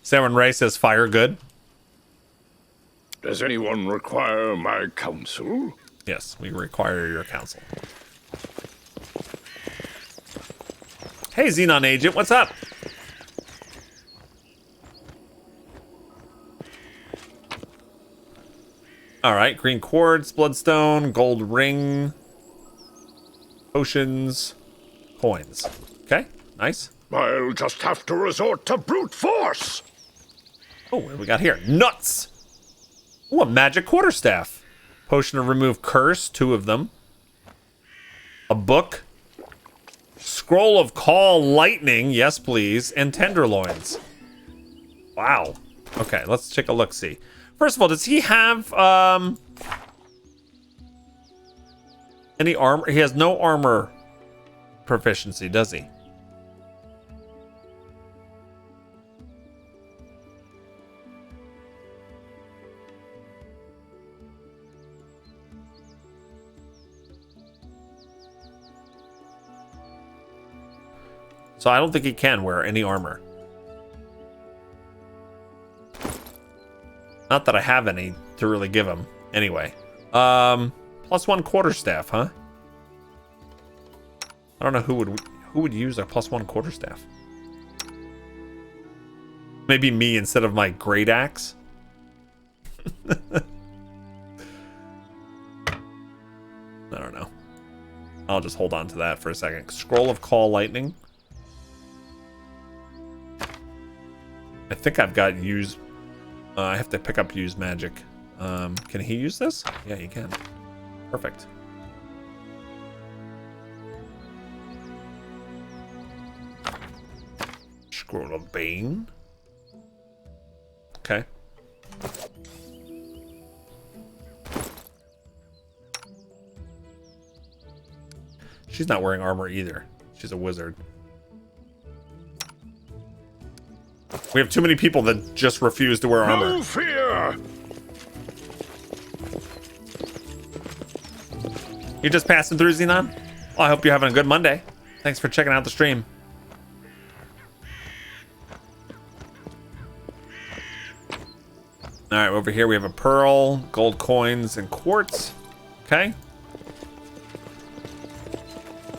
Saren Ray says fire good. Does anyone require my counsel? Yes, we require your counsel. Hey, Xenon Agent, what's up? All right, green quartz, bloodstone, gold ring, potions, coins. Okay, nice. I'll just have to resort to brute force. Oh, what do we got here? Nuts! Oh, a magic quarterstaff. Potion to remove curse, 2 of them. A book. Scroll of call lightning, yes please, and tenderloins. Wow. Okay, let's take a look-see. First of all, does he have any armor? He has no armor proficiency, does he? So I don't think he can wear any armor. Not that I have any to really give him. Anyway. +1 quarterstaff, huh? I don't know who would use a +1 quarterstaff. Maybe me instead of my great axe. I don't know. I'll just hold on to that for a second. Scroll of call lightning. I think I've got use. I have to pick up use magic. Can he use this? Yeah, he can. Perfect. Scroll of Bane. Okay. She's not wearing armor either. She's a wizard. We have too many people that just refuse to wear armor. No fear! You just passing through, Xenon? Well, I hope you're having a good Monday. Thanks for checking out the stream. All right, over here we have a pearl, gold coins, and quartz. Okay.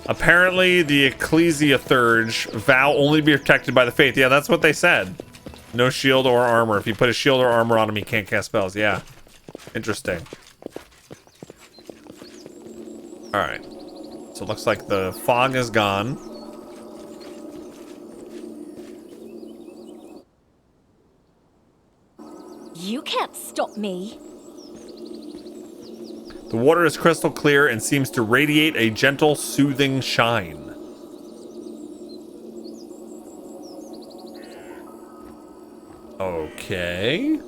Apparently, the Ecclesia Thurge vow only be protected by the faith. Yeah, that's what they said. No shield or armor. If you put a shield or armor on him, he can't cast spells. Yeah. Interesting. All right. So it looks like the fog is gone. You can't stop me. The water is crystal clear and seems to radiate a gentle, soothing shine. Okay.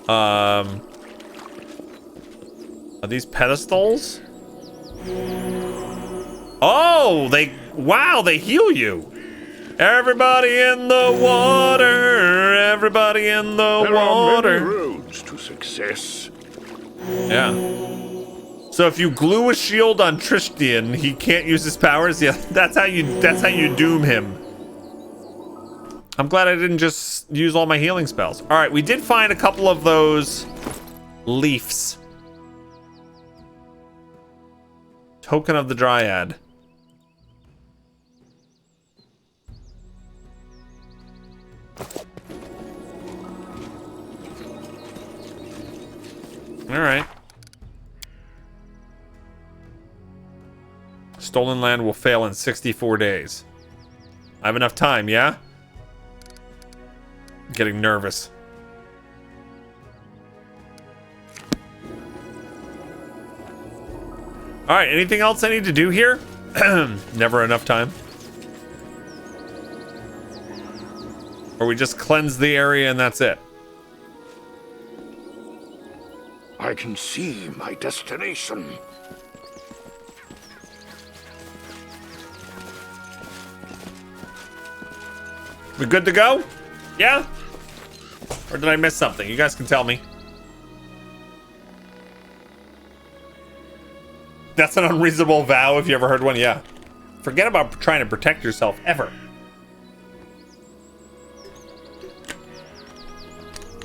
Are these pedestals? Oh, wow, they heal you. Everybody in the water, everybody in the water. There are many roads to success. Yeah. So if you glue a shield on Tristian, he can't use his powers. Yeah, that's how you doom him. I'm glad I didn't just use all my healing spells. All right, we did find a couple of those leaves. Token of the Dryad. All right. Stolen land will fail in 64 days. I have enough time, yeah? I'm getting nervous. All right, anything else I need to do here? Never enough time. Or we just cleanse the area and that's it. I can see my destination. We good to go? Yeah? Or did I miss something? You guys can tell me. That's an unreasonable vow if you ever heard one, yeah. forget about trying to protect yourself ever.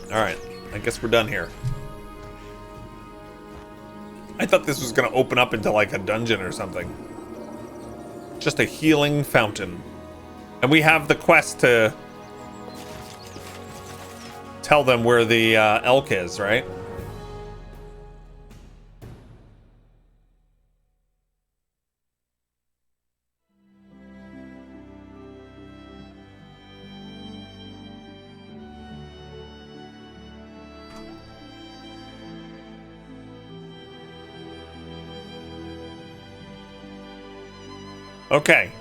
Alright, I guess we're done here. I thought this was going to open up into like a dungeon or something. Just a healing fountain. And we have the quest to tell them where the elk is, right? Okay.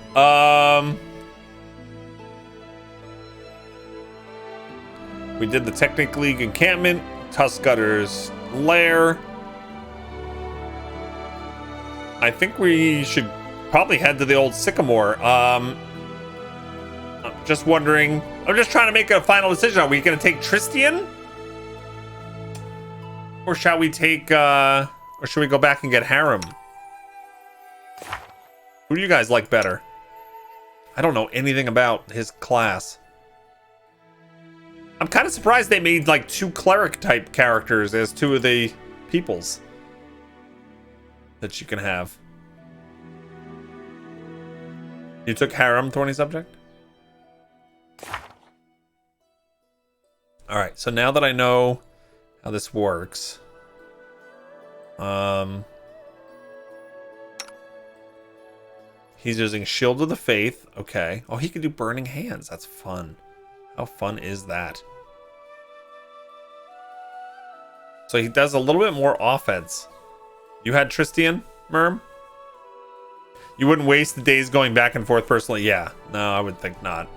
We did the Technic League encampment, Tuskgutter's lair. I think we should probably head to the old Sycamore. I'm just wondering. I'm just trying to make a final decision. Are we going to take Tristian? Or shall we take, or should we go back and get Harem? Who do you guys like better? I don't know anything about his class. I'm kind of surprised they made like 2 cleric type characters as 2 of the peoples that you can have. You took Harem, Thorny Subject? Alright, so now that I know how this works, he's using Shield of the Faith. Okay. Oh, he can do Burning Hands. That's fun. How fun is that? So he does a little bit more offense. You had Tristian, Merm? You wouldn't waste the days going back and forth personally? Yeah. No, I would think not.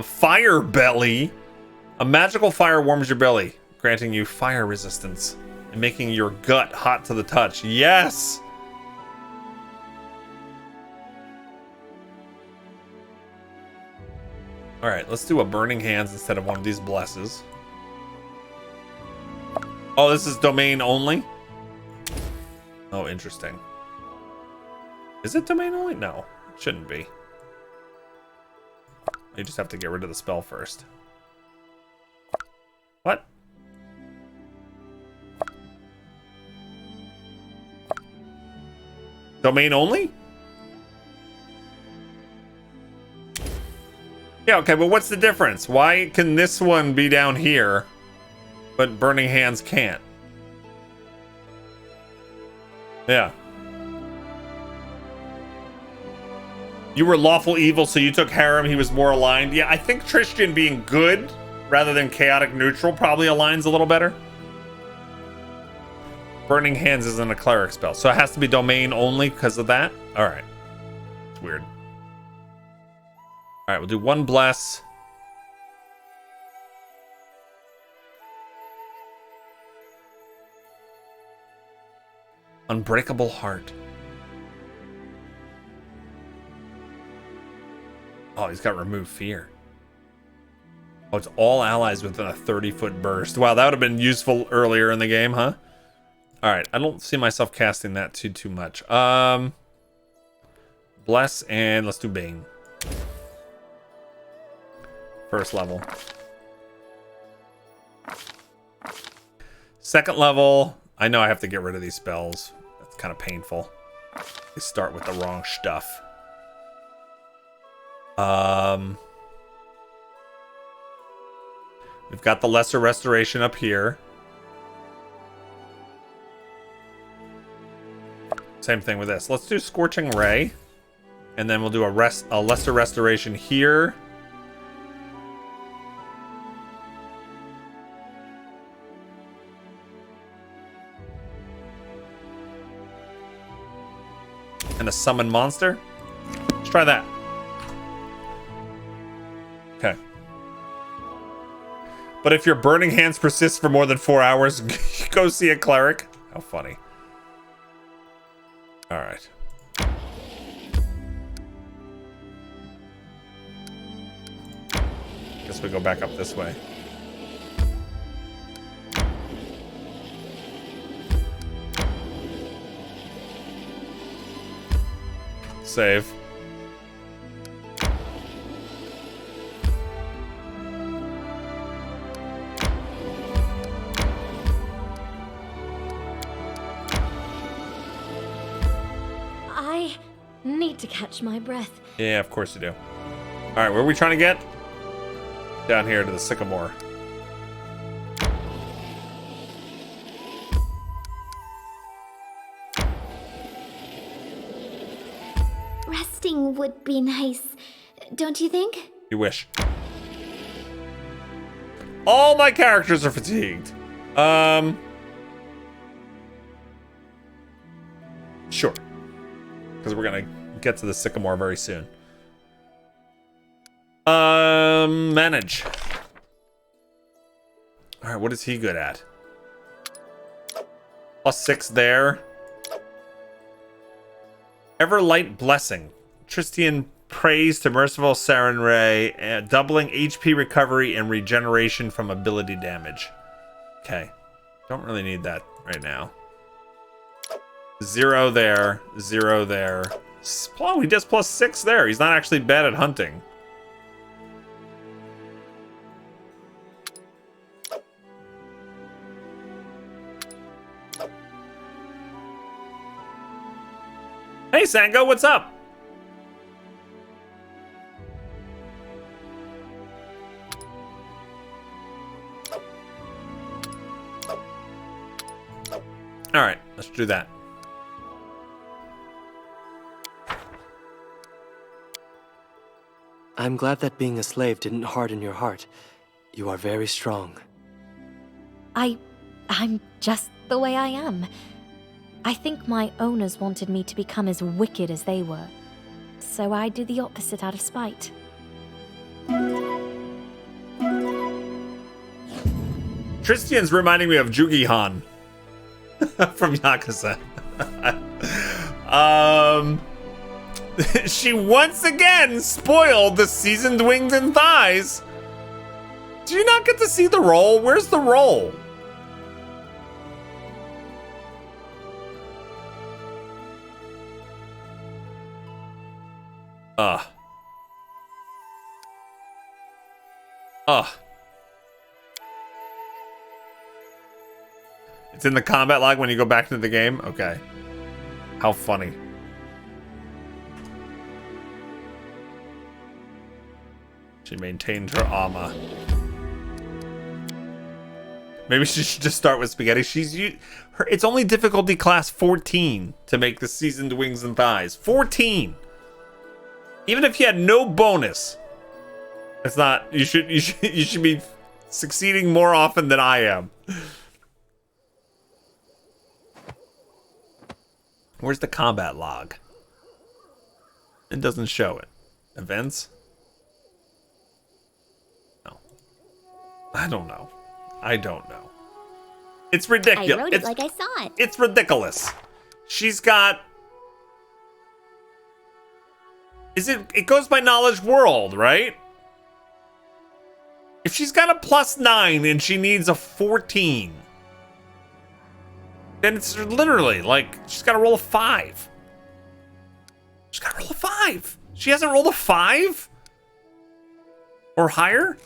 Fire Belly. A magical fire warms your belly, granting you fire resistance and making your gut hot to the touch. Yes! Alright, let's do a Burning Hands instead of one of these blesses. Oh, this is domain only? Oh, interesting. Is it domain only? No, it shouldn't be. You just have to get rid of the spell first. What? Domain only? Yeah, okay, but what's the difference? Why can this one be down here, but Burning Hands can't? Yeah. You were lawful evil, so you took Harem. He was more aligned. Yeah, I think Tristian being good rather than chaotic neutral probably aligns a little better. Burning Hands isn't a cleric spell, so it has to be domain only because of that? Alright. It's weird. Alright, we'll do 1 bless. Unbreakable Heart. Oh, he's got Remove Fear. Oh, it's all allies within a 30-foot burst. Wow, that would have been useful earlier in the game, huh? Alright, I don't see myself casting that too much. Bless, and let's do Bane. First level. Second level, I know I have to get rid of these spells. That's kind of painful. They start with the wrong stuff. We've got the Lesser Restoration up here. Same thing with this. Let's do Scorching Ray. And then we'll do a Lesser Restoration here. And a Summon Monster. Let's try that. Okay. But if your Burning Hands persists for more than 4 hours, go see a cleric. How funny. Alright. Guess we go back up this way. save. I need to catch my breath. Yeah, of course you do. All right, where are we trying to get? Down here to the sycamore. Resting would be nice, don't you think? You wish. All my characters are fatigued. Sure. Because we're gonna get to the sycamore very soon. Manage. All right, what is he good at? +6 there. Everlight Blessing. Tristian praise to merciful Saren Ray, doubling HP recovery and regeneration from ability damage. Okay. Don't really need that right now. 0 there. 0 there. Oh, he does +6 there. He's not actually bad at hunting. Hey, Sango, what's up? All right, let's do that. I'm glad that being a slave didn't harden your heart. You are very strong. I'm just the way I am. I think my owners wanted me to become as wicked as they were. So I do the opposite out of spite. Tristian's reminding me of Jugi-Han from Yakuza. She once again spoiled the seasoned wings and thighs. Do you not get to see the roll? Where's the roll? It's in the combat log when you go back into the game? Okay. How funny. She maintained her armor. Maybe she should just start with spaghetti. It's only difficulty class 14 to make the seasoned wings and thighs. 14. Even if you had no bonus, it's not. You should be succeeding more often than I am. Where's the combat log? It doesn't show it. Events? No. I don't know. It's ridiculous. I wrote it like I saw it. It's ridiculous. She's got... It goes by knowledge world, right? If she's got a +9 and she needs a 14, then it's literally like she's got to roll a 5. She's got to roll a 5. She hasn't rolled a 5 or higher.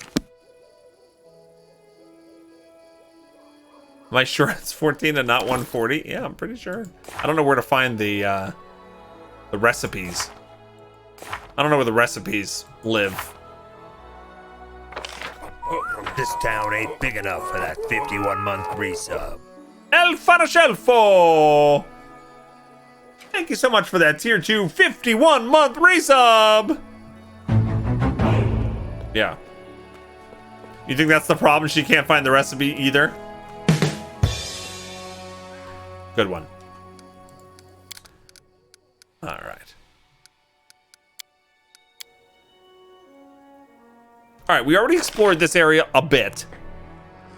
Am I sure it's 14 and not 140? Yeah, I'm pretty sure. I don't know where to find the recipes. I don't know where the recipes live. This town ain't big enough for that 51-month resub. El Farashelfo! Thank you so much for that tier 2 51-month resub! Yeah. You think that's the problem? She can't find the recipe either? Good one. Alright. Alright, we already explored this area a bit.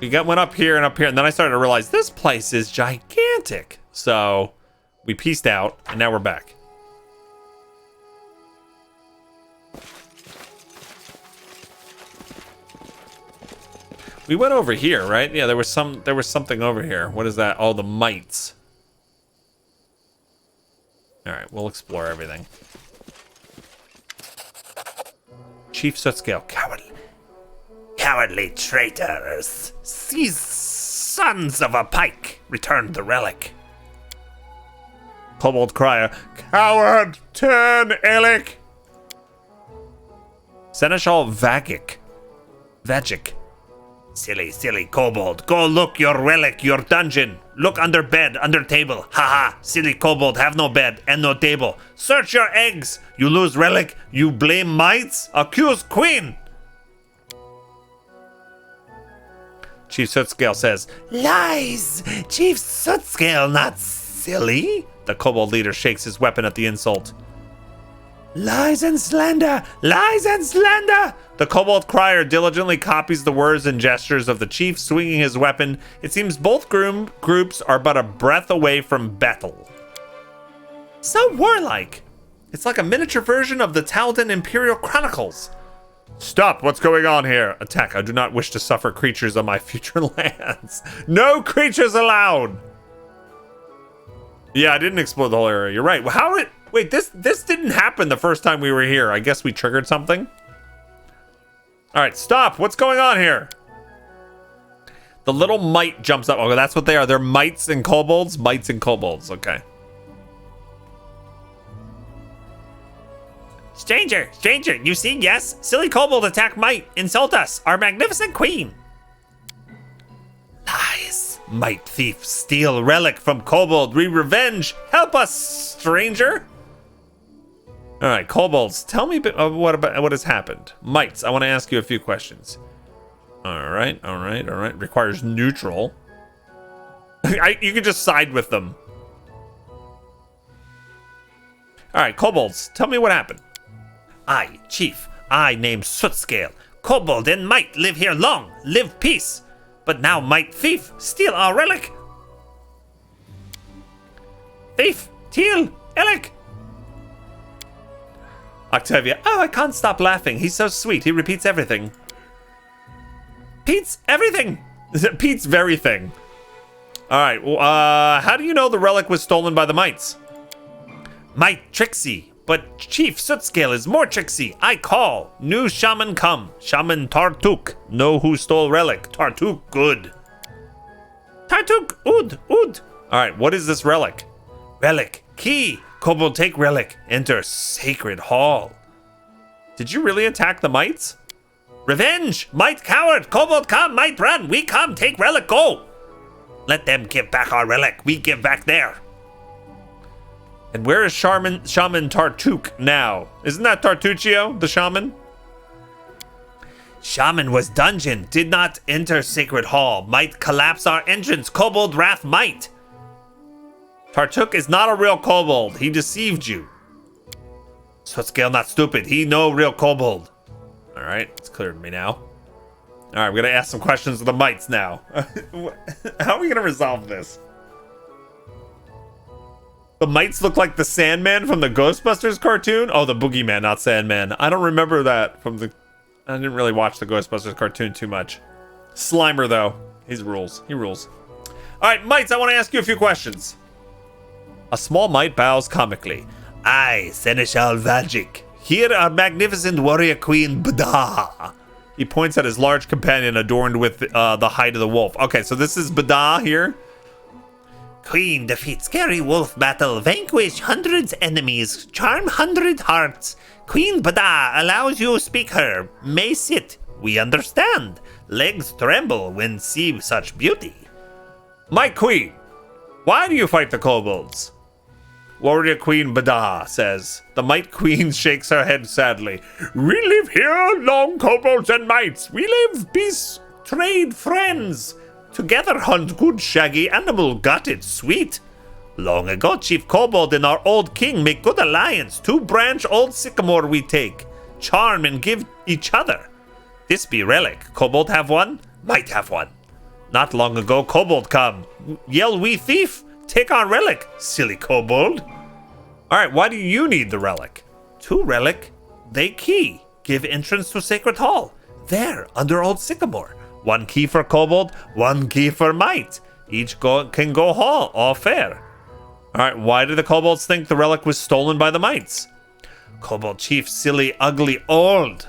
We went up here, and then I started to realize this place is gigantic. So, we pieced out, and now we're back. We went over here, right? Yeah, there was something over here. What is that? Oh, the mites. Alright, we'll explore everything. Chief Sootscale. Cowardly traitors. These sons of a pike returned the relic. Kobold Crier. Coward, turn, Elik. Seneschal Vagic. Silly kobold. Go look your relic, your dungeon. Look under bed, under table. Haha, silly kobold, have no bed and no table. Search your eggs. You lose relic, you blame mites. Accuse queen. Chief Sootscale says, Lies. Chief Sootscale, not silly. The kobold leader shakes his weapon at the insult. Lies and slander. Lies and slander. The kobold crier diligently copies the words and gestures of the chief, swinging his weapon. It seems both groups are but a breath away from battle. So warlike. It's like a miniature version of the Taldan Imperial Chronicles. Stop, what's going on here? Attack, I do not wish to suffer creatures on my future lands. No creatures allowed. Yeah, I didn't explore the whole area. You're right. Wait, this didn't happen the first time we were here. I guess we triggered something. All right, stop. What's going on here? The little mite jumps up. Oh, that's what they are. They're mites and kobolds. Mites and kobolds. Okay. Stranger, you see, yes? Silly kobold attack mite. Insult us, our magnificent queen. Lies. Mite thief, steal relic from kobold. Revenge. Help us, stranger. All right, kobolds, tell me what has happened. Mites, I want to ask you a few questions. All right. Requires neutral. You can just side with them. All right, kobolds, tell me what happened. I, chief, I named Sootscale. Kobold and mite live here long, live peace. But now mite thief steal our relic. Thief, steal, relic. Octavia, oh, I can't stop laughing. He's so sweet. He repeats everything. Pete's everything. Pete's very thing. All right, how do you know the relic was stolen by the mites? Mite tricksy, but Chief Sootscale is more tricksy. I call. New shaman come. Shaman Tartuk. Know who stole relic. Tartuk good. Tartuk ud. All right, what is this relic? Relic. Key. Kobold take relic. Enter sacred hall. Did you really attack the mites? Revenge. Mite coward. Kobold come. Mite run. We come. Take relic. Go. Let them give back our relic. We give back there. And where is Shaman Tartuk now? Isn't that Tartuccio, the shaman? Shaman was dungeon. Did not enter sacred hall. Might collapse our entrance. Kobold wrath might. Tartuk is not a real kobold. He deceived you. Sootscale not stupid. He no real kobold. All right, it's clear to me now. All right, we're gonna ask some questions of the mites now. How are we gonna resolve this? The mites look like the Sandman from the Ghostbusters cartoon. Oh, the Boogeyman, not Sandman. I don't remember that from the... I didn't really watch the Ghostbusters cartoon too much. Slimer, though. He rules. He rules. All right, mites, I want to ask you a few questions. A small mite bows comically. I, Seneschal Vagic. Here our magnificent warrior queen, Bada. He points at his large companion adorned with the hide of the wolf. Okay, so this is Bada here. Queen defeat scary wolf battle, vanquish hundreds enemies, charm 100 hearts. Queen Bada allows you speak her, may sit, we understand. Legs tremble when see such beauty. My queen, why do you fight the kobolds? Warrior Queen Bada says. The mite queen shakes her head sadly. We live here, long kobolds and mites. We live peace, trade, friends. Together hunt good shaggy animal, got it, sweet. Long ago, Chief Kobold and our old king make good alliance. 2-branch old sycamore we take. Charm and give each other. This be relic. Kobold have one? Might have one. Not long ago, Kobold come. Yell we thief. Take our relic, silly kobold. All right, why do you need the relic? 2 relic. They key. Give entrance to Sacred Hall. There, under old sycamore. 1 key for kobold, 1 key for mite. Each can go hall, all fair. All right, why do the kobolds think the relic was stolen by the mites? Kobold chief, silly, ugly, old.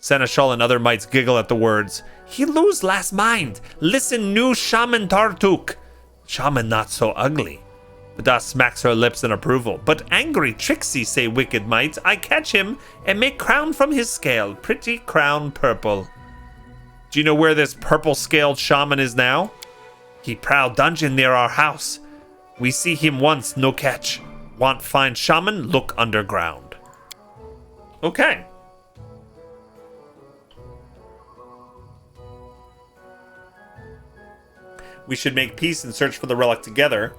Seneschal and other mites giggle at the words. He lose last mind. Listen, new shaman Tartuk. Shaman not so ugly. Bada smacks her lips in approval. But angry Trixie, say wicked mites. I catch him and make crown from his scale. Pretty crown purple. Do you know where this purple-scaled shaman is now? He proud dungeon near our house. We see him once, no catch. Want find shaman, look underground. Okay. We should make peace and search for the relic together.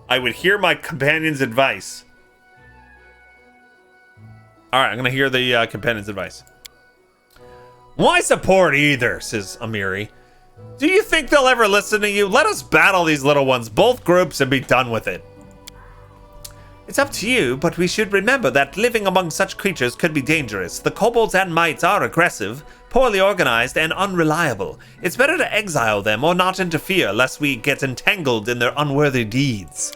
I would hear my companion's advice. Alright, I'm gonna hear the companion's advice. Why support either, says Amiri. Do you think they'll ever listen to you? Let us battle these little ones, both groups, and be done with it. It's up to you, but we should remember that living among such creatures could be dangerous. The kobolds and mites are aggressive, poorly organized, and unreliable. It's better to exile them or not interfere, lest we get entangled in their unworthy deeds.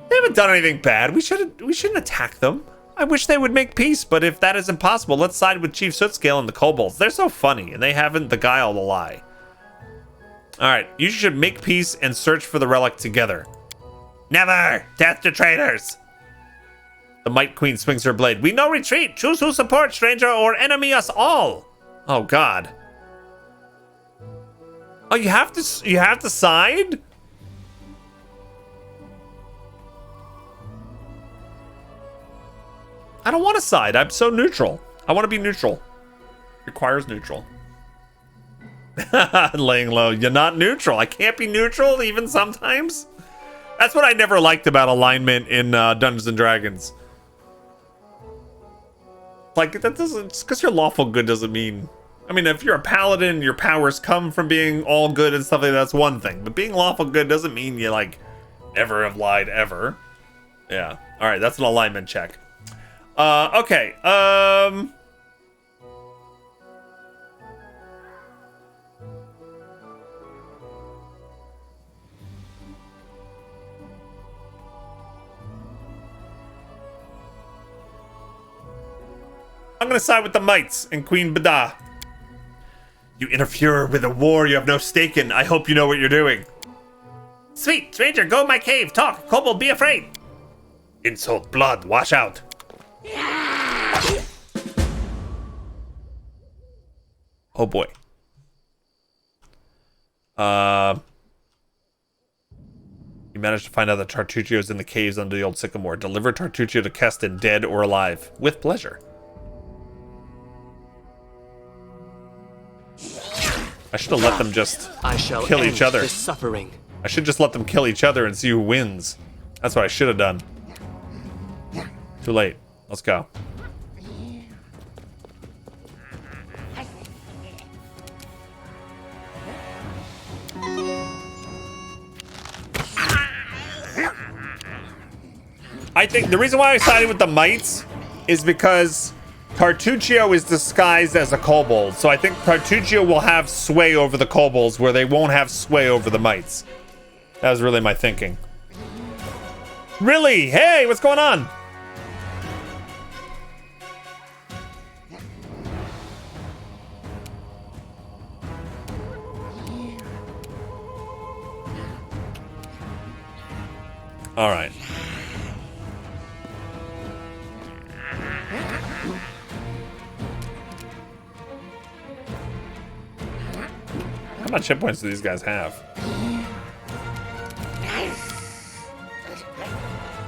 They haven't done anything bad. We shouldn't attack them. I wish they would make peace, but if that is impossible, let's side with Chief Sootscale and the kobolds. They're so funny, and they haven't the guile to lie. Alright, you should make peace and search for the relic together. Never! Death to traitors! The Mite Queen swings her blade. We no retreat! Choose who support, stranger, or enemy us all! Oh, God. Oh, you have to side? I don't want to side. I'm so neutral. I want to be neutral. Requires neutral. Laying low. You're not neutral. I can't be neutral even sometimes. That's what I never liked about alignment in Dungeons and Dragons. Like, that doesn't, just because you're lawful good doesn't mean, I mean, if you're a paladin, your powers come from being all good and stuff like that, that's one thing. But being lawful good doesn't mean you, like, ever have lied ever. Yeah. All right, that's an alignment check. Okay. I'm gonna side with the mites and Queen Bada. You interfere with a war you have no stake in. I hope you know what you're doing. Sweet, stranger, go in my cave. Talk. Kobold, be afraid. Insult, blood, wash out. Oh boy. You managed to find out that Tartuccio's in the caves under the old sycamore. Deliver Tartuccio to Keston, dead or alive. With pleasure. I should have let them just kill each other. This suffering. I should just let them kill each other and see who wins. That's what I should have done. Too late. Let's go. I think the reason why I sided with the mites is because Tartuccio is disguised as a kobold, so I think Tartuccio will have sway over the kobolds where they won't have sway over the mites. That was really my thinking. Really? Hey, what's going on? All right. How much hit points do these guys have?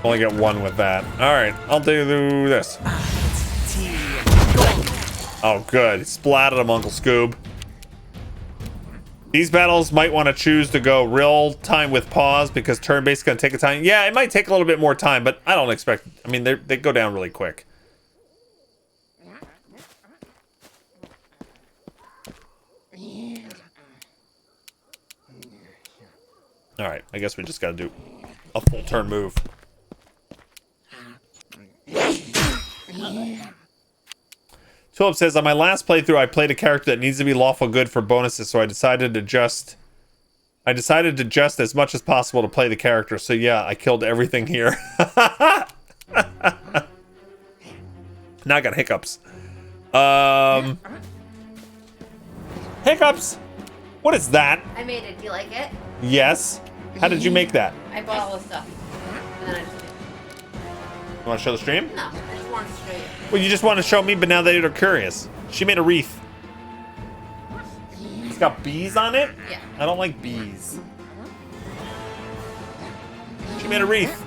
Only get one with that. Alright, I'll do this. Oh, good. Splatted him, Uncle Scoob. These battles might want to choose to go real time with pause because turn-based is going to take a time. Yeah, it might take a little bit more time, but I don't expect... I mean, they go down really quick. Alright, I guess we just gotta do a full turn move. Tulip says, on my last playthrough, I played a character that needs to be lawful good for bonuses, so I decided to just as much as possible to play the character. So yeah, I killed everything here. Now I got hiccups. Hiccups. What is that? I made it. Do you like it? Yes. How did you make that? I bought all the stuff. And then I just did. You want to show the stream? No, I just wanted to show you. Well, you just want to show me, but now that you're curious. She made a wreath. It's got bees on it? Yeah. I don't like bees. She made a wreath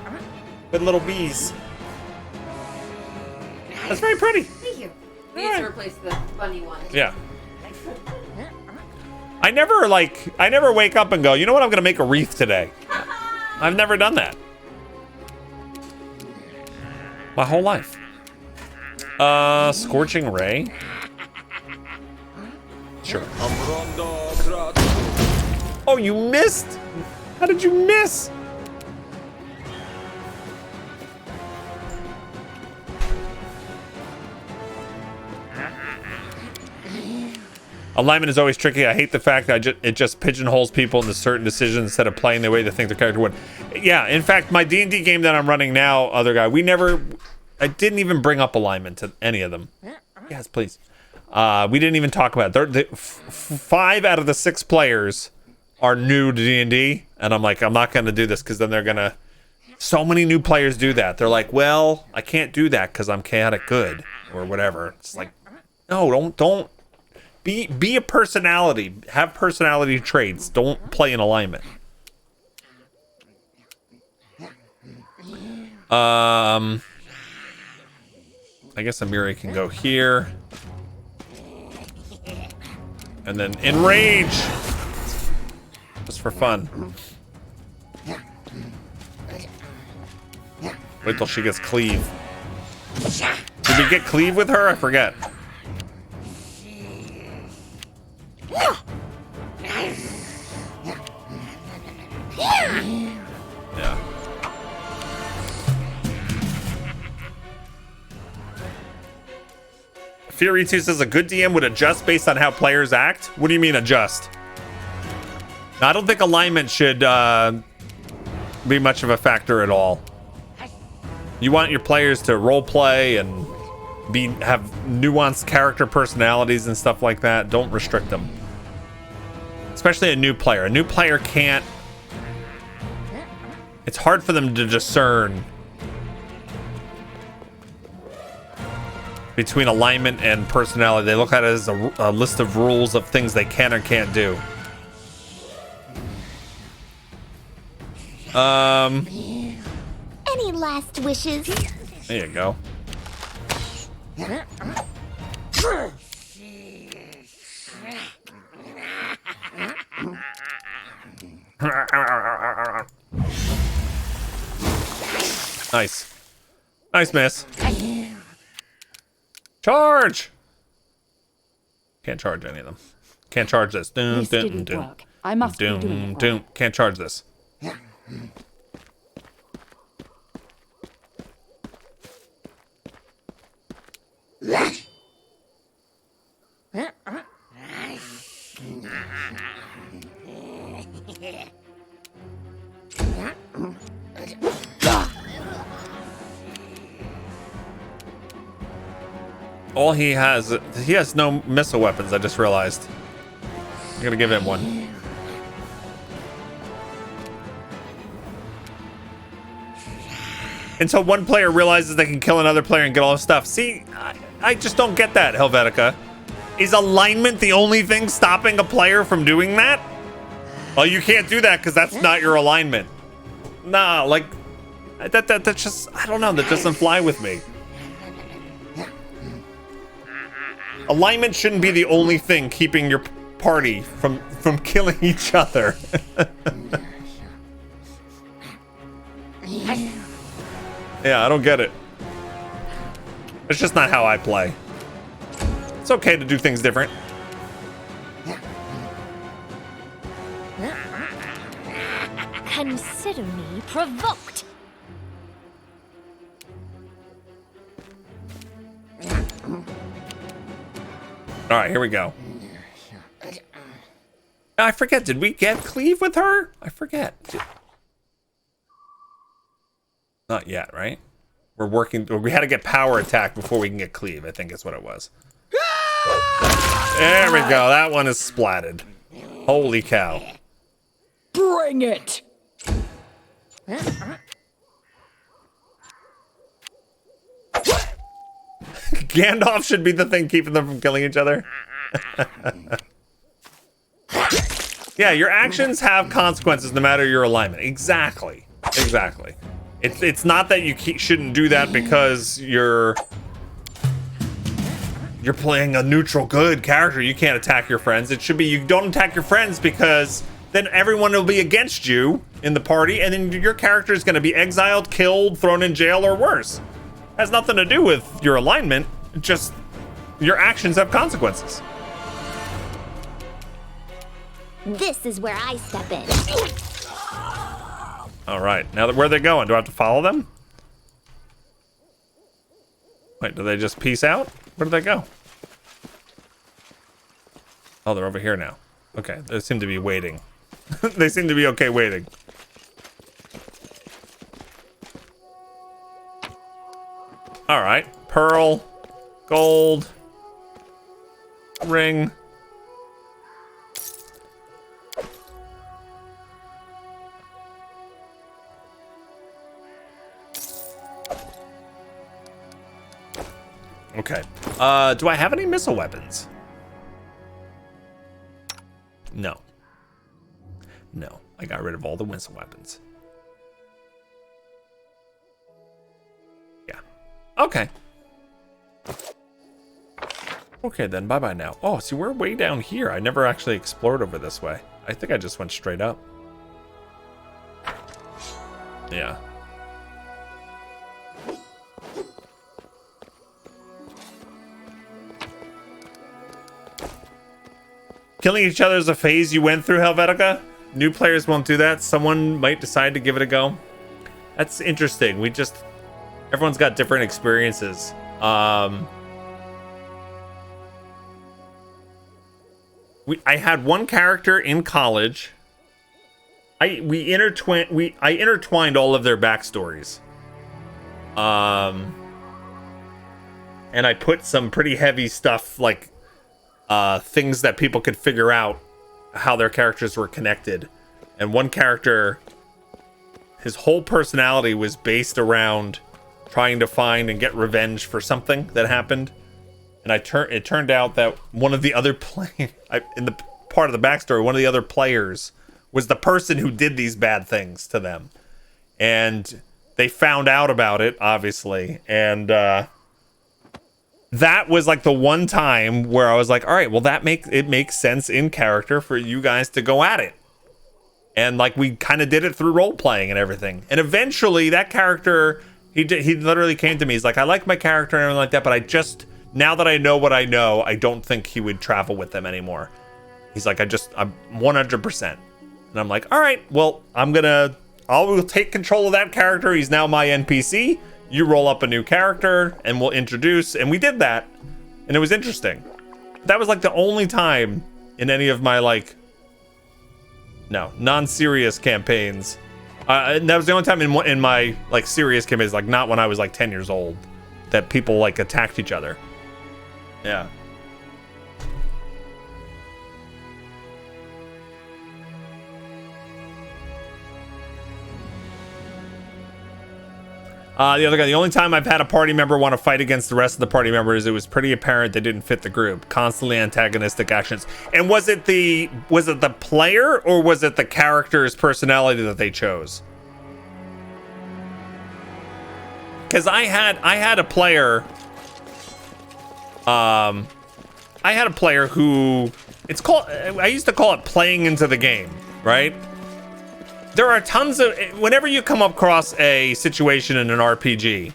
with little bees. That's very pretty. Thank you. We used to replace the bunny one. Yeah. I never wake up and go, you know what, I'm going to make a wreath today. I've never done that. My whole life. Scorching Ray? Sure. Oh, you missed? How did you miss? Alignment is always tricky. I hate the fact that it just pigeonholes people into certain decisions instead of playing the way they think their character would. Yeah, in fact, my D&D game that I'm running now, other guy, I didn't even bring up alignment to any of them. Yes, please. We didn't even talk about it. 5 out of the 6 players are new to D&D, and I'm like, I'm not going to do this because then they're going to... So many new players do that. They're like, well, I can't do that because I'm chaotic good or whatever. It's like, no, don't. Be a personality. Have personality traits. Don't play in alignment. I guess Amiri can go here. And then enrage. Just for fun. Wait till she gets cleave. Did we get cleave with her? I forget. Yeah. Fury 2 says a good DM would adjust based on how players act. What do you mean adjust? I don't think alignment should be much of a factor at all. You want your players to role play and have nuanced character personalities and stuff like that. Don't restrict them. Especially a new player. A new player can't... It's hard for them to discern between alignment and personality. They look at it as a list of rules of things they can or can't do. Any last wishes? There you go. Nice. Nice miss. Charge! Can't charge any of them. Can't charge this. This didn't work. I must be doing it wrong. Can't charge this. All he has no missile weapons, I just realized. I'm gonna give him one. Until one player realizes they can kill another player and get all the stuff. See, I just don't get that, Helvetica. Is alignment the only thing stopping a player from doing that? Well, you can't do that because that's not your alignment. Nah, like, that's just, I don't know, that doesn't fly with me. Alignment shouldn't be the only thing keeping your party from killing each other. Yeah, I don't get it. It's just not how I play. It's okay to do things different. Consider me provoked. All right, here we go. I forget, did we get cleave with her? I forget. Not yet, right? We're working, we had to get power attack before we can get cleave, I think is what it was. There we go. That one is splatted. Holy cow. Bring it! Gandalf should be the thing keeping them from killing each other. Yeah, your actions have consequences no matter your alignment. Exactly. Exactly. It's not that you shouldn't do that because you're playing a neutral good character. You can't attack your friends. It should be you don't attack your friends because then everyone will be against you in the party, and then your character is going to be exiled, killed, thrown in jail, or worse. Has nothing to do with your alignment. Just your actions have consequences. This is where I step in. All right. Now, where are they going? Do I have to follow them? Wait, do they just peace out? Where did they go? Oh, they're over here now. Okay, they seem to be waiting. They seem to be okay waiting. All right. Pearl, gold, ring. Okay. Do I have any missile weapons? No. No. I got rid of all the missile weapons. Yeah. Okay. Okay then, bye-bye now. Oh, see, we're way down here. I never actually explored over this way. I think I just went straight up. Yeah. Killing each other is a phase you went through, Helvetica? New players won't do that. Someone might decide to give it a go. That's interesting. Everyone's got different experiences. I had one character in college. I intertwined all of their backstories. And I put some pretty heavy stuff, like things that people could figure out how their characters were connected. And one character, his whole personality was based around trying to find and get revenge for something that happened. And it turned out that one of the other in the part of the backstory, one of the other players was the person who did these bad things to them. And they found out about it, obviously. And that was like the one time where I was like, all right, well, it makes sense in character for you guys to go at it. And like we kind of did it through role playing and everything. And eventually that character, he literally came to me. He's like, I like my character and everything like that, but now that I know what I know, I don't think he would travel with them anymore. He's like, I'm 100%. And I'm like, all right, well, I will take control of that character. He's now my NPC. You roll up a new character and we'll introduce. And we did that. And it was interesting. That was like the only time in any of my non-serious campaigns. And that was the only time in my like serious campaigns, like not when I was like 10 years old, that people like attacked each other. Yeah. The other guy, the only time I've had a party member want to fight against the rest of the party members, it was pretty apparent they didn't fit the group. Constantly antagonistic actions. And was it the player or was it the character's personality that they chose? Because I had a player who I used to call it playing into the game, right? There are tons of, whenever you come across a situation in an RPG,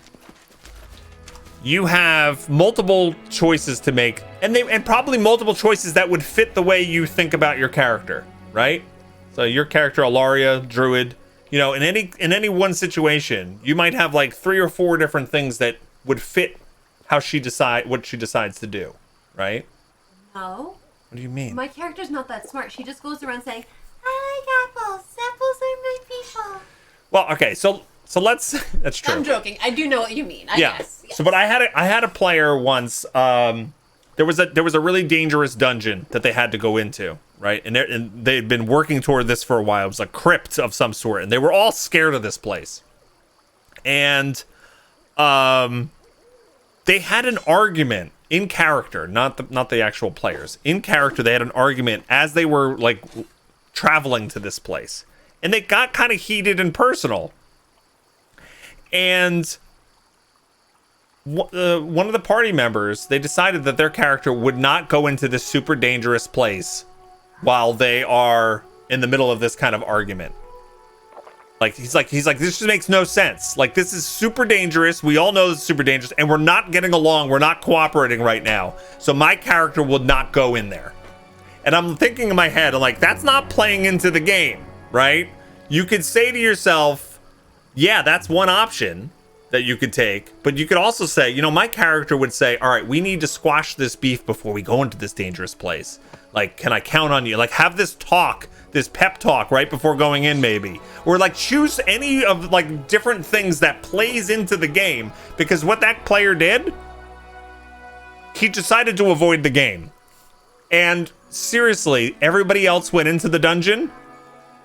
you have multiple choices to make, and probably multiple choices that would fit the way you think about your character, right? So your character, Alaria, Druid, in any one situation, you might have like 3 or 4 different things that would fit what she decides to do, right? No. What do you mean? My character's not that smart. She just goes around saying, I like apples. Apples are my people. Well, okay, so let's. That's true. I'm joking. I do know what you mean. I guess. Yes. So, but I had a player once that there was a really dangerous dungeon that they had to go into, right? And they'd been working toward this for a while. It was a crypt of some sort, and they were all scared of this place. And they had an argument in character, not the actual players. In character, they had an argument as they were like traveling to this place, and they got kind of heated and personal. And one of the party members, they decided that their character would not go into this super dangerous place while they are in the middle of this kind of argument. Like he's like this just makes no sense. Like, this is super dangerous. We all know this is super dangerous, and we're not getting along. We're not cooperating right now. So my character will not go in there. And I'm thinking in my head, I'm like, that's not playing into the game, right? You could say to yourself, yeah, that's one option that you could take, but you could also say, you know, my character would say, all right, we need to squash this beef before we go into this dangerous place. Like, can I count on you? Like, have this talk, this pep talk right before going in, maybe. Or like choose any of like different things that plays into the game, because what that player did, he decided to avoid the game. And seriously, everybody else went into the dungeon,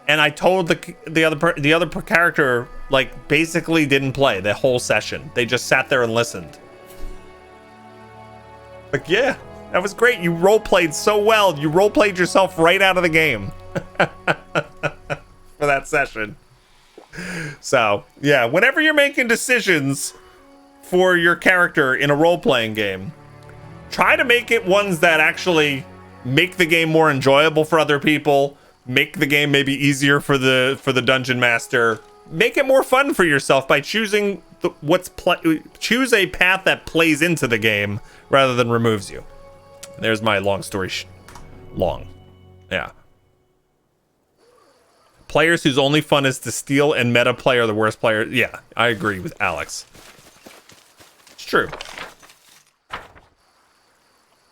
and I told the other character, like, basically didn't play the whole session. They just sat there and listened. Like, yeah, that was great. You role played so well. You role played yourself right out of the game for that session. So yeah, whenever you're making decisions for your character in a role playing game, try to make it ones that actually make the game more enjoyable for other people. Make the game maybe easier for the dungeon master. Make it more fun for yourself by choosing choose a path that plays into the game rather than removes you. There's my long story long. Yeah. Players whose only fun is to steal and meta play are the worst player. Yeah, I agree with Alex. It's true.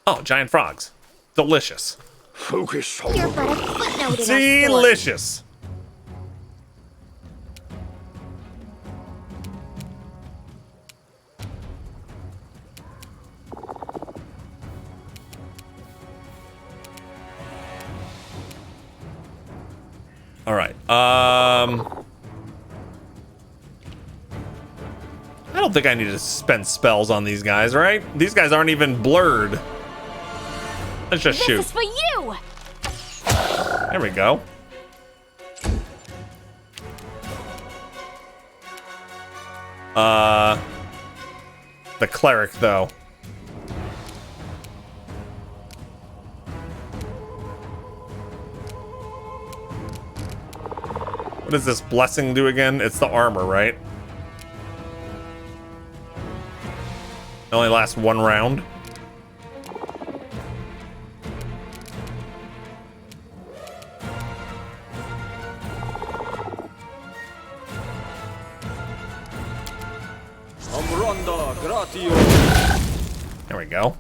Oh, giant frogs. Delicious. Focus on You're but a footnote in our story. Delicious. All right. I don't think I need to spend spells on these guys, right? These guys aren't even blurred. Let's just shoot. This is for you. There we go. The cleric, though. What does this blessing do again? It's the armor, right? It only lasts one round. There we go.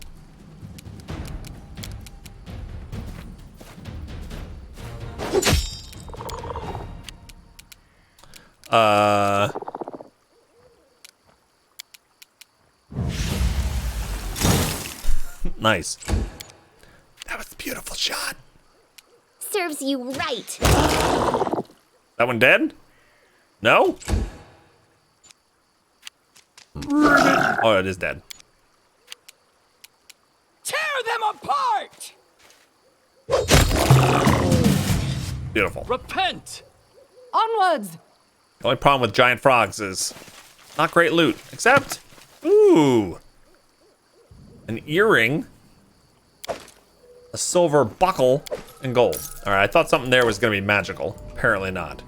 Nice. That was a beautiful shot. Serves you right. That one dead? No? Oh, it is dead. Tear them apart! Beautiful. Repent! Onwards! The only problem with giant frogs is not great loot, except, ooh, an earring, a silver buckle, and gold. All right, I thought something there was going to be magical. Apparently not.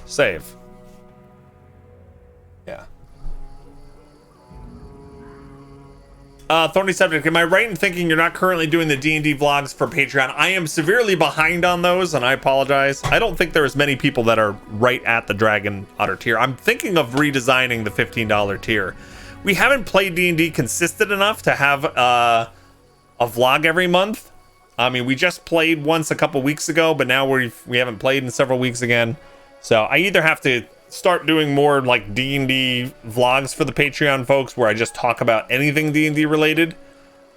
Save. Yeah. Thorny subject. Am I right in thinking you're not currently doing the D&D vlogs for Patreon? I am severely behind on those, and I apologize. I don't think there's many people that are right at the Dragon Otter tier. I'm thinking of redesigning the $15 tier. We haven't played D&D consistent enough to have a vlog every month. I mean, we just played once a couple weeks ago, but now we haven't played in several weeks again. So I either have to start doing more like D&D vlogs for the Patreon folks where I just talk about anything D&D related,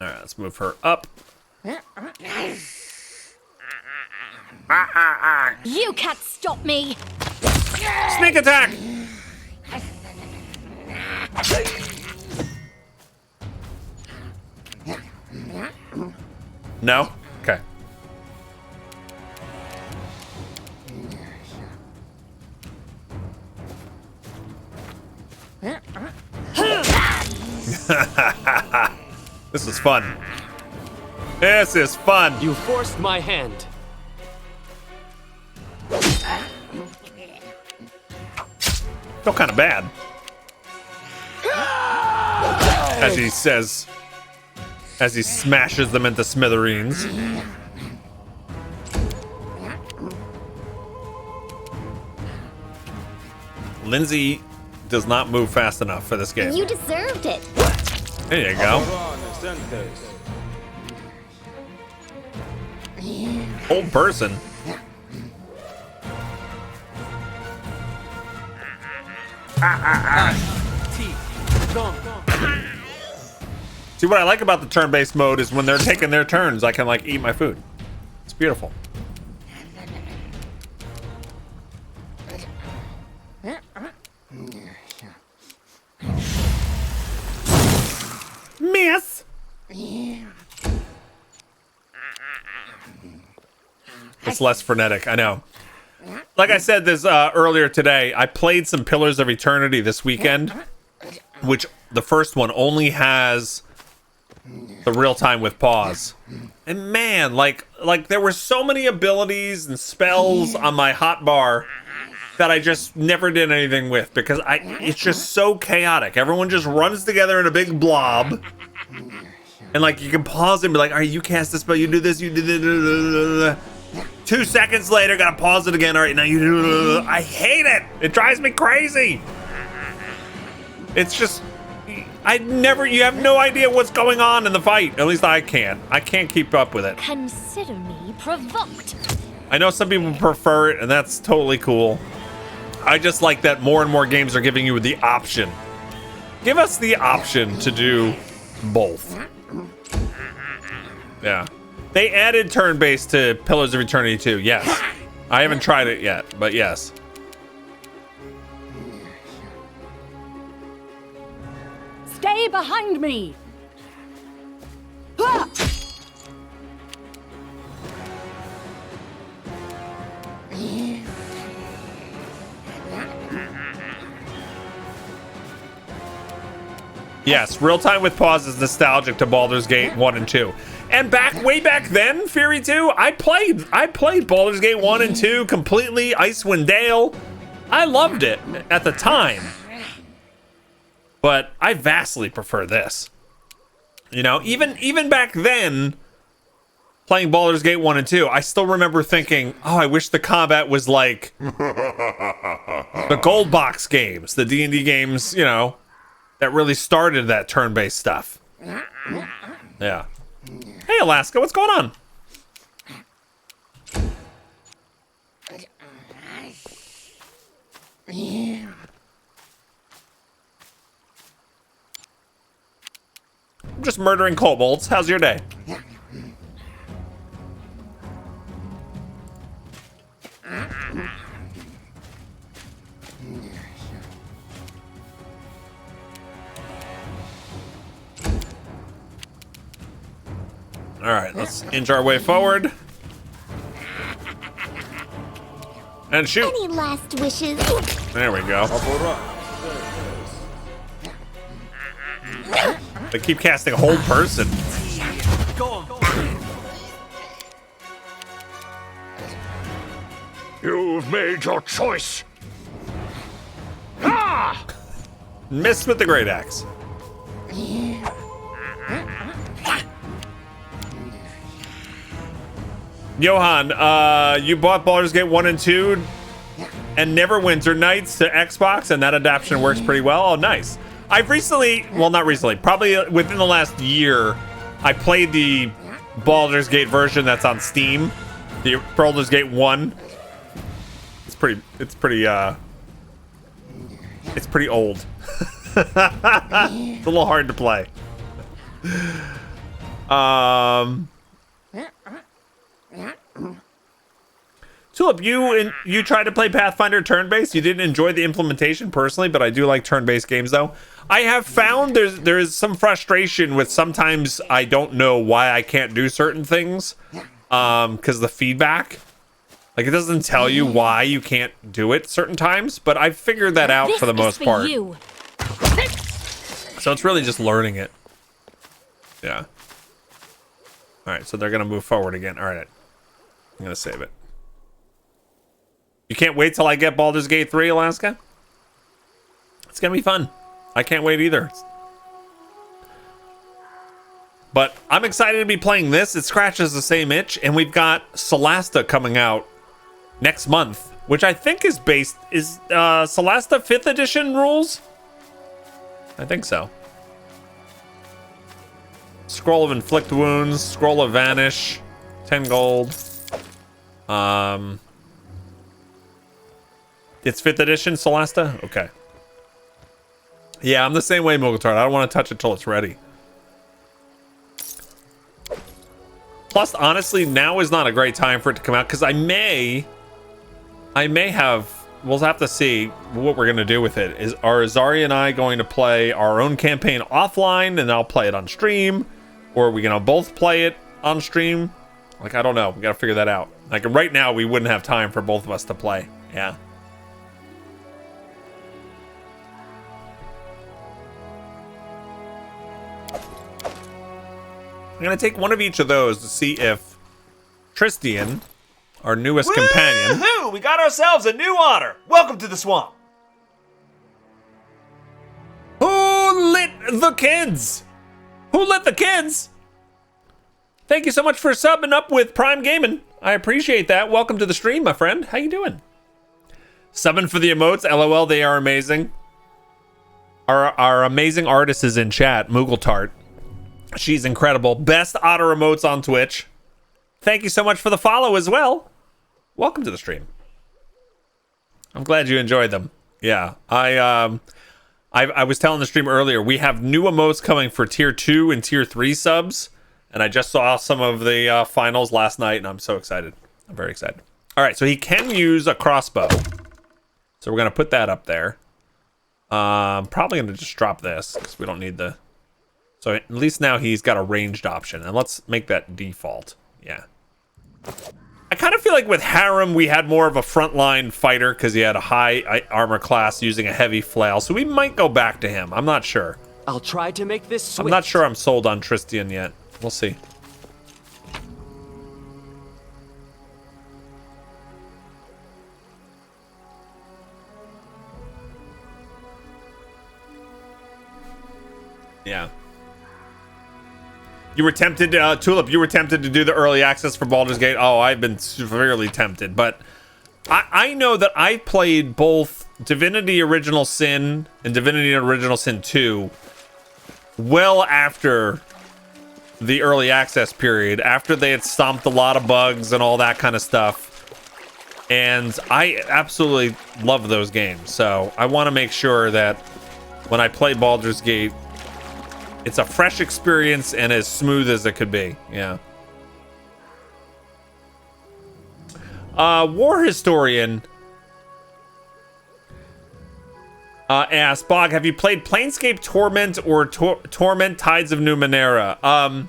Alright, let's move her up. You can't stop me! Sneak attack! No? Okay. This is fun. This is fun. You forced my hand. Feel kind of bad. As he says, as he smashes them into smithereens. Lindsay does not move fast enough for this game. You deserved it. There you go. Old person. See, what I like about the turn-based mode is when they're taking their turns, I can like eat my food. It's beautiful. Miss. It's less frenetic, I know. Like I said this earlier today, I played some Pillars of Eternity this weekend, which the first one only has the real time with pause. And man, like there were so many abilities and spells on my hotbar that I just never did anything with because it's just so chaotic. Everyone just runs together in a big blob. And like you can pause and be like, all right, you cast this spell, you do this, you do this. 2 seconds later, gotta pause it again. All right, now you do. I hate it. It drives me crazy. It's just, you have no idea what's going on in the fight. At least I can't. I can't keep up with it. Consider me provoked. I know some people prefer it, and that's totally cool. I just like that more and more games are giving you the option. Give us the option to do both. Yeah. They added turn-based to Pillars of Eternity too, yes. I haven't tried it yet, but yes. Stay behind me! Ha! Yes, real time with pause is nostalgic to Baldur's Gate 1 and 2. And way back then, Fury 2, I played Baldur's Gate 1 and 2 completely, Icewind Dale. I loved it at the time. But I vastly prefer this. You know, even back then, playing Baldur's Gate 1 and 2, I still remember thinking, oh, I wish the combat was like the Gold Box games, the D&D games, you know, that really started that turn-based stuff. Yeah. Hey, Alaska, what's going on? I'm just murdering kobolds. How's your day? All right, let's inch our way forward. And shoot. Any last wishes? There we go. They keep casting a whole person. You've made your choice. Missed with the great axe. Johan, you bought Baldur's Gate 1 and 2 and Neverwinter Nights to Xbox, and that adaptation works pretty well. Oh, nice. I've recently, well, not recently, probably within the last year, I played the Baldur's Gate version that's on Steam, the Baldur's Gate 1. It's pretty old. It's a little hard to play. Tulip, you tried to play Pathfinder turn-based. You didn't enjoy the implementation personally, but I do like turn-based games though. I have found there is some frustration with sometimes I don't know why I can't do certain things because the feedback, like it doesn't tell you why you can't do it certain times, but I've figured that out for the most part. You. So it's really just learning it. Yeah. All right, so they're gonna move forward again. All right, I'm gonna save it. You can't wait till I get Baldur's Gate 3, Alaska? It's gonna be fun. I can't wait either. But I'm excited to be playing this. It scratches the same itch, and we've got Solasta coming out next month, which I think is Solasta 5th edition rules? I think so. Scroll of Inflict Wounds, Scroll of Vanish, 10 gold. It's 5th edition, Solasta? Okay. Yeah, I'm the same way, Mugatard. I don't want to touch it till it's ready. Plus, honestly, now is not a great time for it to come out because I may have. We'll have to see what we're gonna do with it. Are Azari and I going to play our own campaign offline and I'll play it on stream, or are we gonna both play it on stream? Like, I don't know. We gotta figure that out. Like right now, we wouldn't have time for both of us to play. Yeah. I'm gonna take one of each of those to see if Tristian, our newest companion. Woohoo! We got ourselves a new otter. Welcome to the swamp. Who lit the kids? Who lit the kids? Thank you so much for subbing up with Prime Gaming. I appreciate that. Welcome to the stream, my friend. How you doing? Subbing for the emotes. LOL, they are amazing. Our amazing artist is in chat, Moogle Tart. She's incredible. Best otter emotes on Twitch. Thank you so much for the follow as well. Welcome to the stream. I'm glad you enjoyed them. Yeah, I was telling the stream earlier, we have new emotes coming for tier 2 and tier 3 subs, and I just saw some of the finals last night, and I'm so excited. I'm very excited. All right, so he can use a crossbow, so we're gonna put that up there. Probably gonna just drop this because we don't need the. So at least now he's got a ranged option, and let's make that default. Yeah. I kind of feel like with Harem, we had more of a frontline fighter because he had a high armor class using a heavy flail. So we might go back to him. I'm not sure. I'll try to make this swift. I'm not sure I'm sold on Tristian yet. We'll see. Yeah. You were tempted, Tulip, you were tempted to do the early access for Baldur's Gate. Oh, I've been severely tempted, but I know that I played both Divinity Original Sin and Divinity Original Sin 2 well after the early access period, after they had stomped a lot of bugs and all that kind of stuff. And I absolutely love those games. So I want to make sure that when I play Baldur's Gate, it's a fresh experience and as smooth as it could be. Yeah. War Historian asked, Bog, have you played Planescape Torment or Torment Tides of Numenera?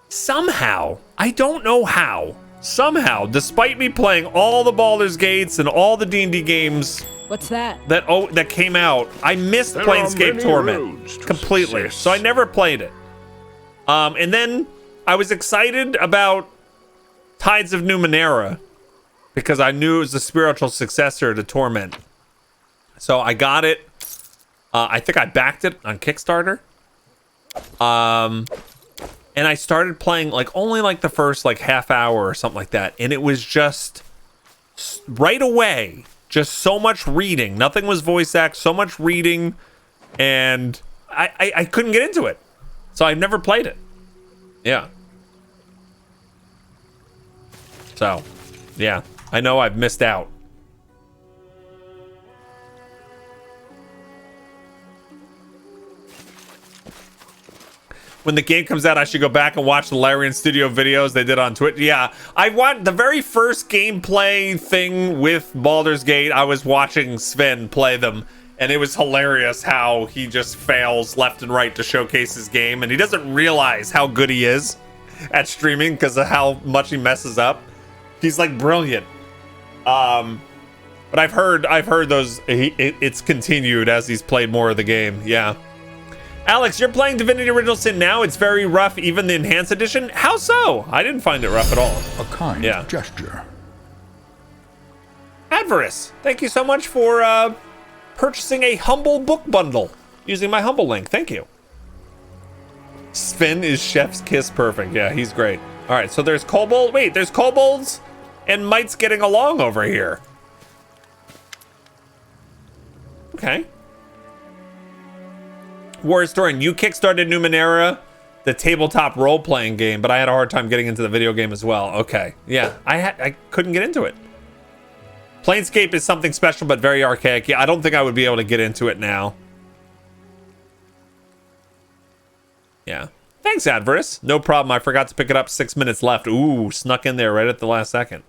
Somehow, I don't know how, somehow, despite me playing all the Baldur's Gates and all the D&D games What's that? that came out, I missed There Planescape are Torment many roads to completely. success. So I never played it. And then I was excited about Tides of Numenera because I knew it was the spiritual successor to Torment. So I got it. I think I backed it on Kickstarter. And I started playing only the first half hour or something like that. And it was just right away, just so much reading. Nothing was voice act, so much reading. And I couldn't get into it. So I've never played it. Yeah. So, yeah. I know I've missed out. when the game comes out, I should go back and watch the Larian Studio videos they did on Twitch. Yeah, I watched the very first gameplay thing with Baldur's Gate. I was watching Sven play them, and it was hilarious how he just fails left and right to showcase his game, and he doesn't realize how good he is at streaming because of how much he messes up. He's like brilliant. But I've heard those. It's continued as he's played more of the game. Yeah. Alex, you're playing Divinity Original Sin now. It's very rough, even the Enhanced Edition. How so? I didn't find it rough at all. A kind gesture. Adverus, thank you so much for purchasing a Humble book bundle using my Humble link. Thank you. Sven is Chef's Kiss perfect. Yeah, he's great. All right, so there's kobold. Wait, there's kobolds and mites getting along over here. Okay. War Historian, you kickstarted Numenera, the tabletop role-playing game, but I had a hard time getting into the video game as well. Okay, yeah, I couldn't get into it. Planescape is something special, but very archaic. Yeah, I don't think I would be able to get into it now. Yeah. Thanks, Adverse. No problem. I forgot to pick it up. 6 minutes left. Ooh, snuck in there right at the last second.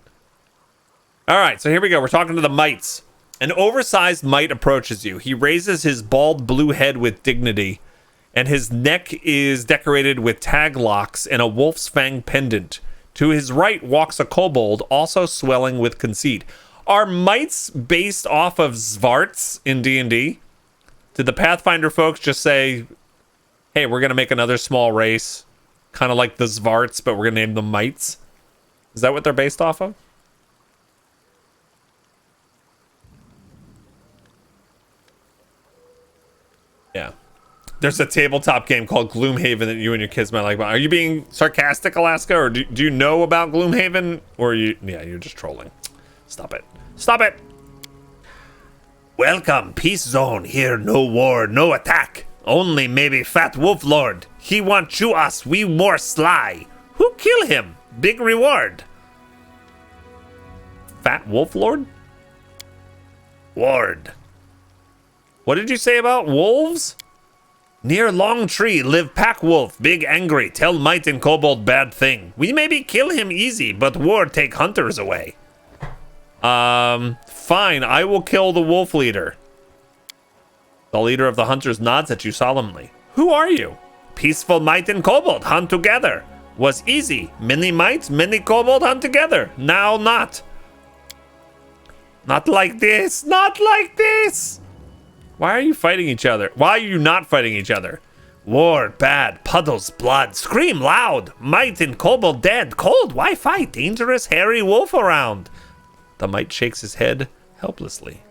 All right, so here we go. We're talking to the mites. An oversized mite approaches you. He raises his bald blue head with dignity, and his neck is decorated with tag locks and a wolf's fang pendant. To his right walks a kobold, also swelling with conceit. Are mites based off of Zvarts in D&D? Did the Pathfinder folks just say, hey, we're going to make another small race, kind of like the Zvarts, but we're going to name them mites? Is that what they're based off of? Yeah. There's a tabletop game called Gloomhaven that you and your kids might like. Are you being sarcastic, Alaska? Or do you know about Gloomhaven? Or you're just trolling. Stop it. Stop it! Welcome, Peace Zone. Here, no war, no attack. Only maybe Fat Wolf Lord. He want chew us, we more sly. Who kill him? Big reward. Fat Wolf Lord? Ward. What did you say about wolves? Near Long Tree live Pack Wolf, big angry, tell Mite and Kobold bad thing. We maybe kill him easy, but war take hunters away. Fine, I will kill the wolf leader. The leader of the hunters nods at you solemnly. Who are you? Peaceful Mite and Kobold hunt together. Was easy. Many Mites, many Kobold hunt together. Now not. Not like this. Not like this. Why are you fighting each other? Why are you not fighting each other? War, bad, puddles, blood, scream loud. Mite and Kobold dead. Cold, why fight? Dangerous, hairy wolf around. The mite shakes his head helplessly.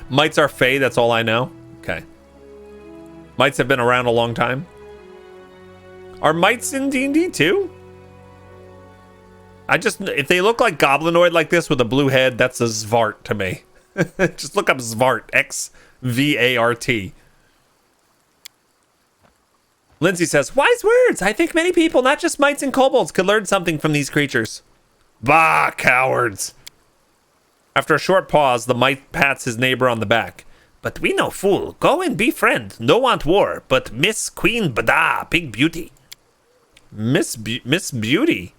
Mites are fey, that's all I know. Okay. Mites have been around a long time. Are mites in D&D too? If they look like goblinoid like this with a blue head, that's a Zvart to me. Just look up Zvart, X-V-A-R-T. Lindsay says, wise words. I think many people, not just mites and kobolds, could learn something from these creatures. Bah, cowards. After a short pause, the mite pats his neighbor on the back. But we no fool. Go and be friend. No want war, but Miss Queen Bada, big beauty. Miss Beauty?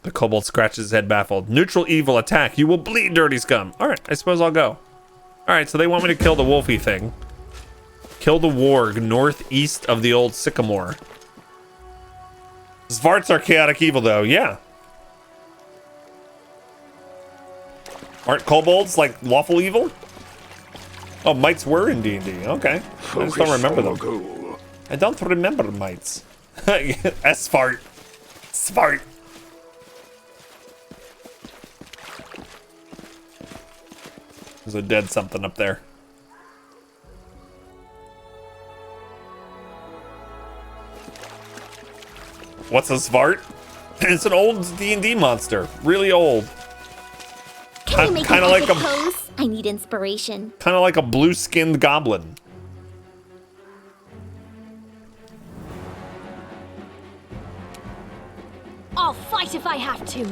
The kobold scratches his head baffled. Neutral evil attack. You will bleed, dirty scum. All right, I suppose I'll go. All right, so they want me to kill the wolfy thing. Kill the warg northeast of the old sycamore. Zvarts are chaotic evil, though. Yeah. Aren't kobolds like lawful evil? Oh, mites were in D&D. Okay. I just don't remember them. I don't remember mites. Svart. Svart. There's a dead something up there. What's a Svart? It's an old D&D monster. Really old. Can you make Kind of like a pose? I need inspiration. kind of like a blue-skinned goblin. I'll fight if I have to.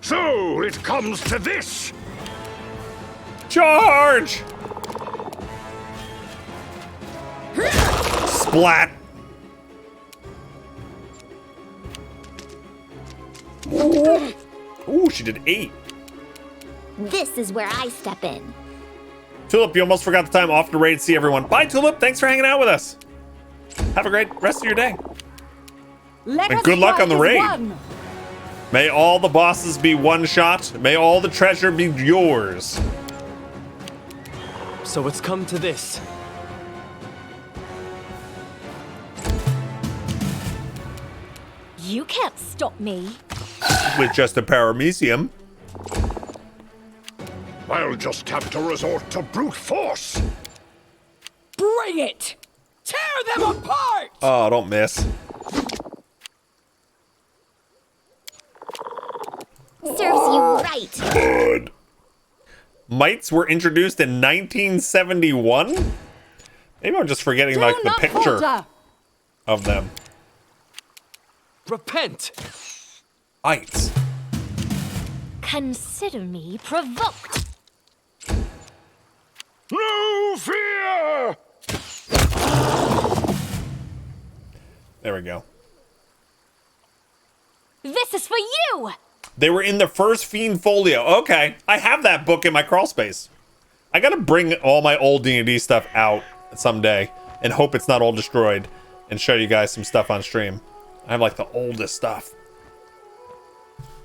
So it comes to this. Charge! Splat! Ooh, she did 8. This is where I step in. Tulip, you almost forgot the time off the raid. See everyone. Bye, Tulip. Thanks for hanging out with us. Have a great rest of your day. And good luck on the raid. May all the bosses be one shot. May all the treasure be yours. So it's come to this. You can't stop me. With just a paramecium. I'll just have to resort to brute force. Bring it! Tear them apart! Oh, don't miss. Serves you right. Good. Mites were introduced in 1971? Maybe I'm just forgetting like the picture of them. Repent! Mites. Consider me provoked. No fear! There we go. This is for you! They were in the first Fiend Folio. Okay, I have that book in my crawl space. I gotta bring all my old D&D stuff out someday and hope it's not all destroyed and show you guys some stuff on stream. I have like the oldest stuff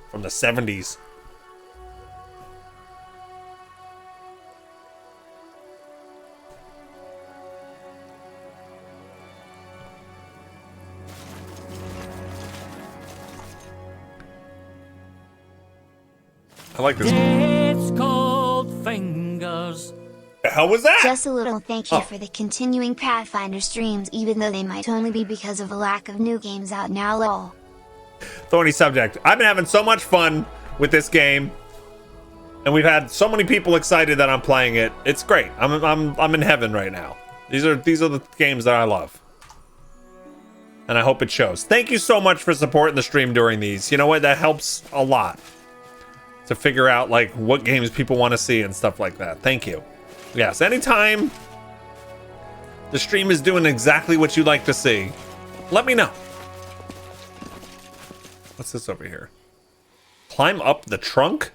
from the 70s. I like this. It's called fingers. The hell was that? Just a little thank you for the continuing Pathfinder streams, even though they might only be because of a lack of new games out now. Lol. Thorny subject. I've been having so much fun with this game, and we've had so many people excited that I'm playing it. It's great. I'm in heaven right now. These are the games that I love, and I hope it shows. Thank you so much for supporting the stream during these. You know what? That helps a lot to figure out like what games people want to see and stuff like that. Thank you. Yes, anytime the stream is doing exactly what you'd like to see, let me know. What's this over here? Climb up the trunk?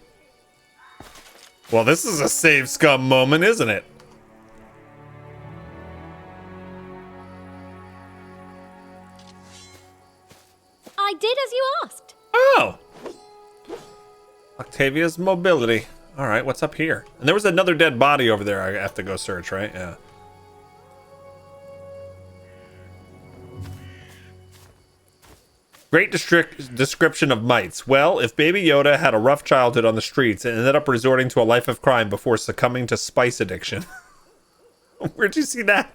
Well, this is a save scum moment, isn't it? I did as you asked. Oh! Octavia's mobility. All right, what's up here? And there was another dead body over there I have to go search, right? Yeah. Great description of mites. Well, if Baby Yoda had a rough childhood on the streets and ended up resorting to a life of crime before succumbing to spice addiction. Where'd you see that?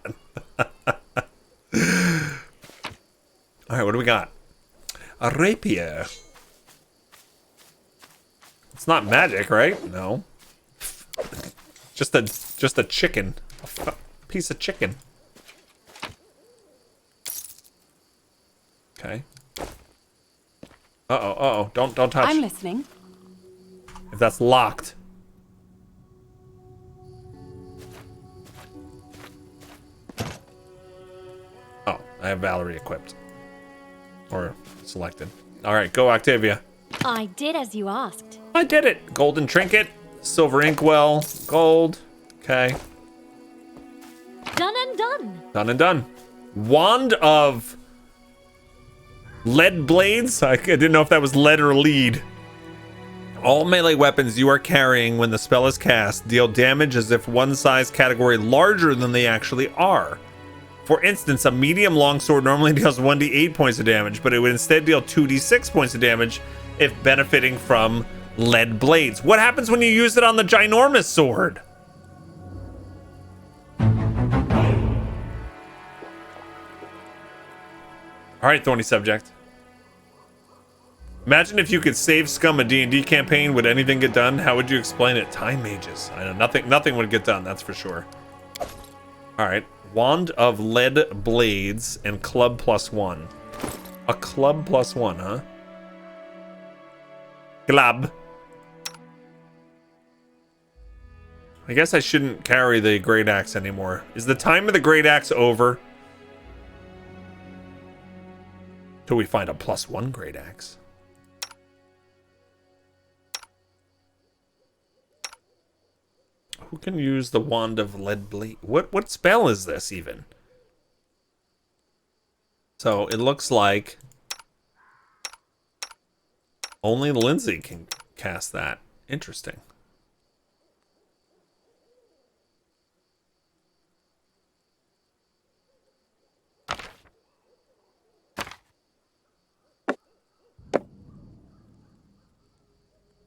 All right, what do we got? A rapier. It's not magic, right? No. Just a chicken. A piece of chicken. Okay. Uh-oh. Don't touch. I'm listening. If that's locked. Oh, I have Valerie equipped. Or selected. Alright, go Octavia. I did as you asked. I did it. Golden trinket, silver inkwell, gold. Okay. Done and done. Done and done. Wand of lead blades. I didn't know if that was lead or lead. All melee weapons you are carrying when the spell is cast deal damage as if one size category larger than they actually are. For instance, a medium longsword normally deals 1d8 points of damage, but it would instead deal 2d6 points of damage if benefiting from lead blades. What happens when you use it on the ginormous sword? Alright, thorny subject. Imagine if you could save scum a D&D campaign. Would anything get done? How would you explain it? Time mages. I know nothing would get done, that's for sure. Alright. Wand of lead blades and club +1. A club +1, huh? Club I guess I shouldn't carry the great axe anymore. Is the time of the great axe over? Till we find a +1 great axe. Who can use the wand of lead blade? What spell is this even? So it looks like only Lindsay can cast that. Interesting.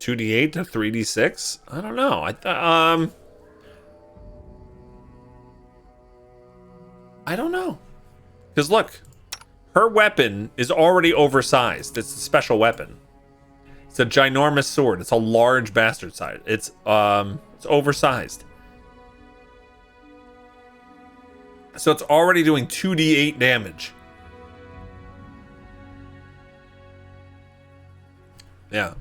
$2d8 to $3d6? I don't know. I don't know. Because look, her weapon is already oversized. It's a special weapon. It's a ginormous sword. It's a large bastard side. It's oversized. So it's already doing 2d8 damage. Yeah.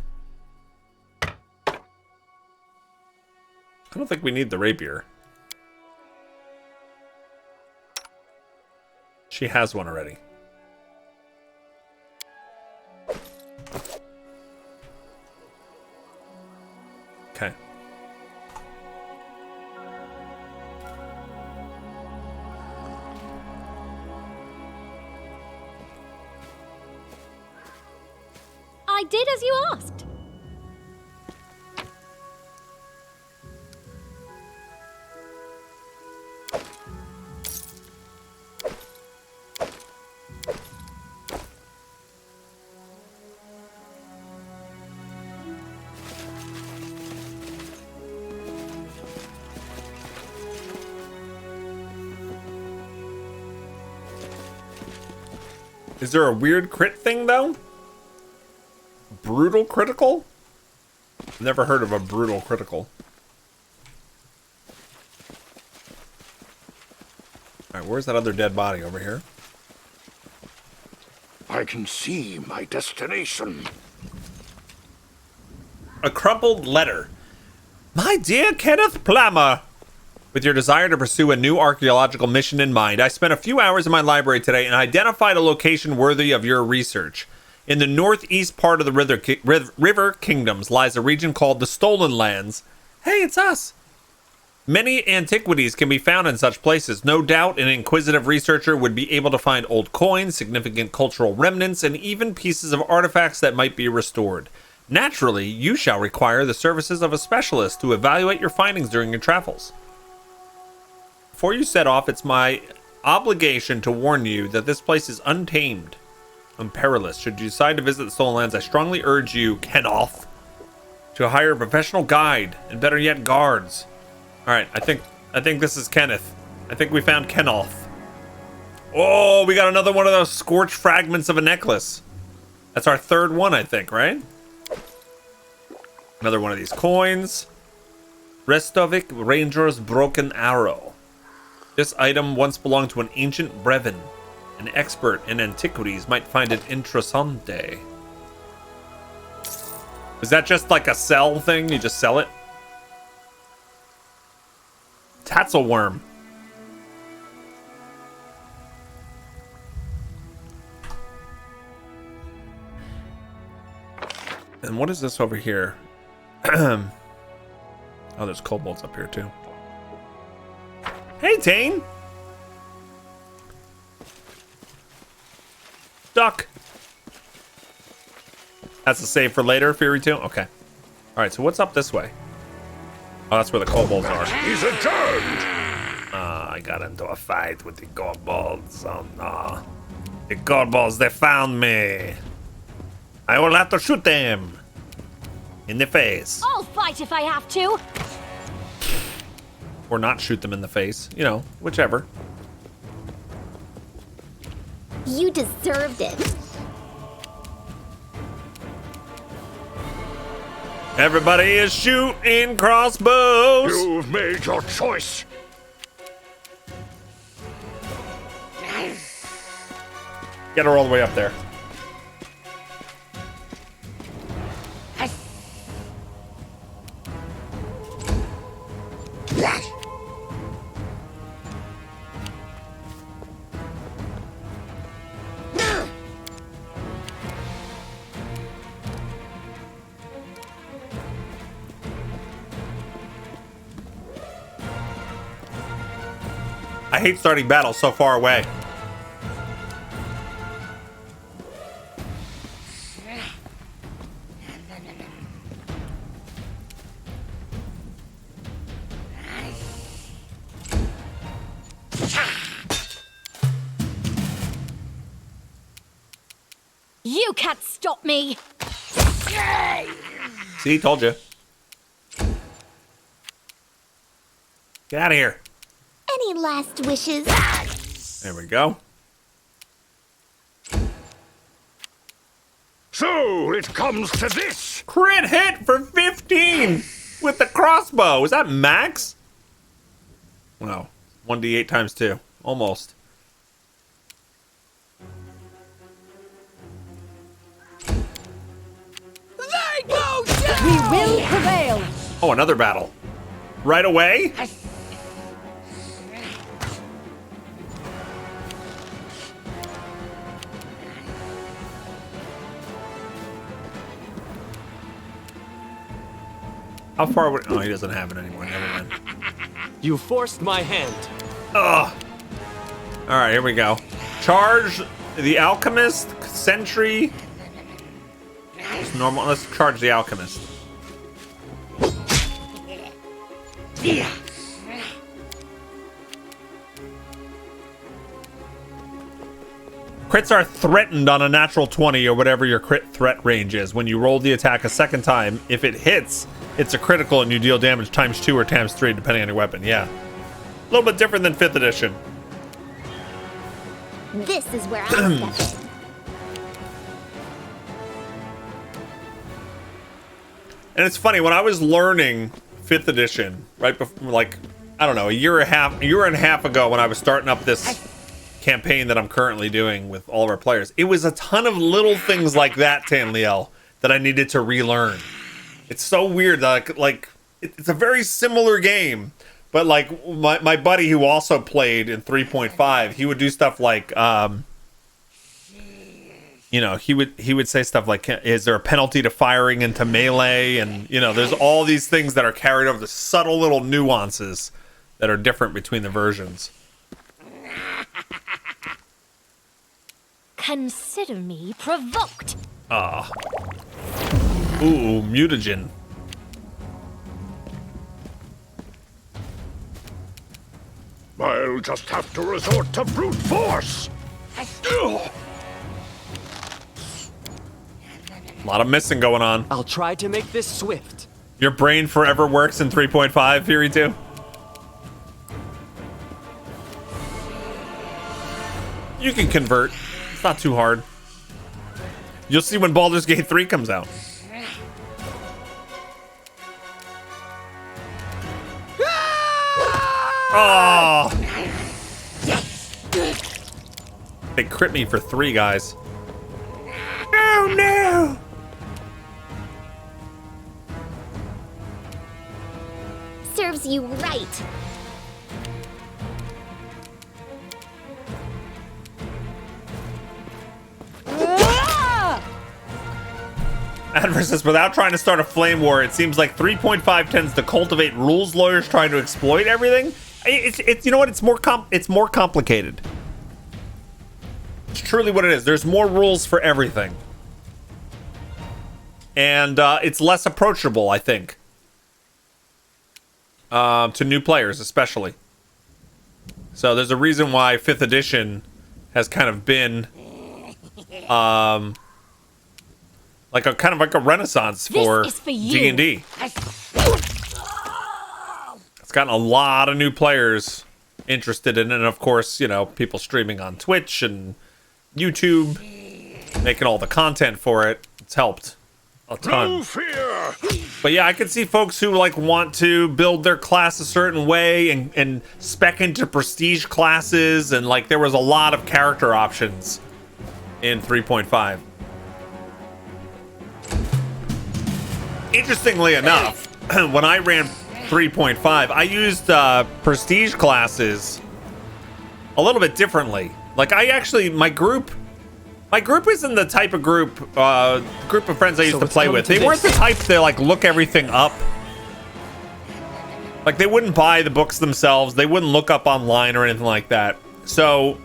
I don't think we need the rapier. She has one already. Okay. I did as you asked. Is there a weird crit thing, though? Brutal critical? Never heard of a brutal critical. Alright, where's that other dead body over here? I can see my destination. A crumpled letter. My dear Kenneth Plummer, with your desire to pursue a new archaeological mission in mind, I spent a few hours in my library today and identified a location worthy of your research. In the northeast part of the River Kingdoms lies a region called the Stolen Lands. Hey, it's us! Many antiquities can be found in such places. No doubt an inquisitive researcher would be able to find old coins, significant cultural remnants, and even pieces of artifacts that might be restored. Naturally, you shall require the services of a specialist to evaluate your findings during your travels. Before you set off, it's my obligation to warn you that this place is untamed and perilous. Should you decide to visit the Stolen Lands, I strongly urge you, Kenoth, to hire a professional guide, and better yet, guards. Alright, I think this is Kenneth. I think we found Kenoth. Oh, we got another one of those scorched fragments of a necklace. That's our third one, I think, right? Another one of these coins. Restovic Ranger's Broken Arrow. This item once belonged to an ancient Brevin. An expert in antiquities might find it interessante. Is that just like a sell thing? You just sell it? Tatzelworm. And what is this over here? Oh, there's kobolds up here too. Hey, Tane! Duck! That's a save for later, Fury 2? Okay. Alright, so what's up this way? Oh, that's where the kobolds are. He's adjourned! I got into a fight with the kobolds. Oh no. The kobolds, they found me. I will have to shoot them. In the face. I'll fight if I have to. Or not shoot them in the face. You know, whichever. You deserved it. Everybody is shooting crossbows. You've made your choice. Get her all the way up there. I hate starting battles so far away. You can't stop me! See, told you. Get out of here. Any last wishes? There we go. So it comes to this. Crit hit for 15 with the crossbow. Is that max? No. 1d8 times 2. Almost. They go down! We will prevail! Oh, another battle. Right away? How far would... Oh, he doesn't have it anymore. Never mind. You forced my hand. Ugh. All right, here we go. Charge the Alchemist, Sentry. It's normal. Let's charge the Alchemist. Crits are threatened on a natural 20 or whatever your crit threat range is. When you roll the attack a second time, if it hits, it's a critical and you deal damage times 2 or times 3 depending on your weapon. Yeah. A little bit different than 5th edition. This is where I step in. And it's funny, when I was learning 5th edition, right before, like, I don't know, a year and a half ago when I was starting up this campaign that I'm currently doing with all of our players, it was a ton of little things like that, Tanliel, that I needed to relearn. It's so weird that it's a very similar game, but like my buddy who also played in 3.5, he would do stuff like you know, he would say stuff like, is there a penalty to firing into melee? And you know, there's all these things that are carried over, the subtle little nuances that are different between the versions. Consider me provoked. Ah. Ooh, mutagen. I'll just have to resort to brute force. Ugh. A lot of missing going on. I'll try to make this swift. Your brain forever works in 3.5, Fury 2? You can convert. It's not too hard. You'll see when Baldur's Gate 3 comes out. Oh! They crit me for 3, guys. Oh no! Serves you right. Adver says, without trying to start a flame war, it seems like 3.5 tends to cultivate rules lawyers trying to exploit everything. It's you know what? It's more complicated. It's truly what it is. There's more rules for everything, and it's less approachable, I think, to new players especially. So there's a reason why 5th edition has kind of been like a kind of like a renaissance for D&D. It's gotten a lot of new players interested in it, and of course, you know, people streaming on Twitch and YouTube, making all the content for it. It's helped a ton. No fear. But yeah, I can see folks who like want to build their class a certain way and spec into prestige classes, and like there was a lot of character options in 3.5. Interestingly enough, when I ran 3.5, I used prestige classes a little bit differently. Like I actually, my group isn't the type of group of friends I used to play with. They weren't the type to like look everything up. Like, they wouldn't buy the books themselves. They wouldn't look up online or anything like that. So,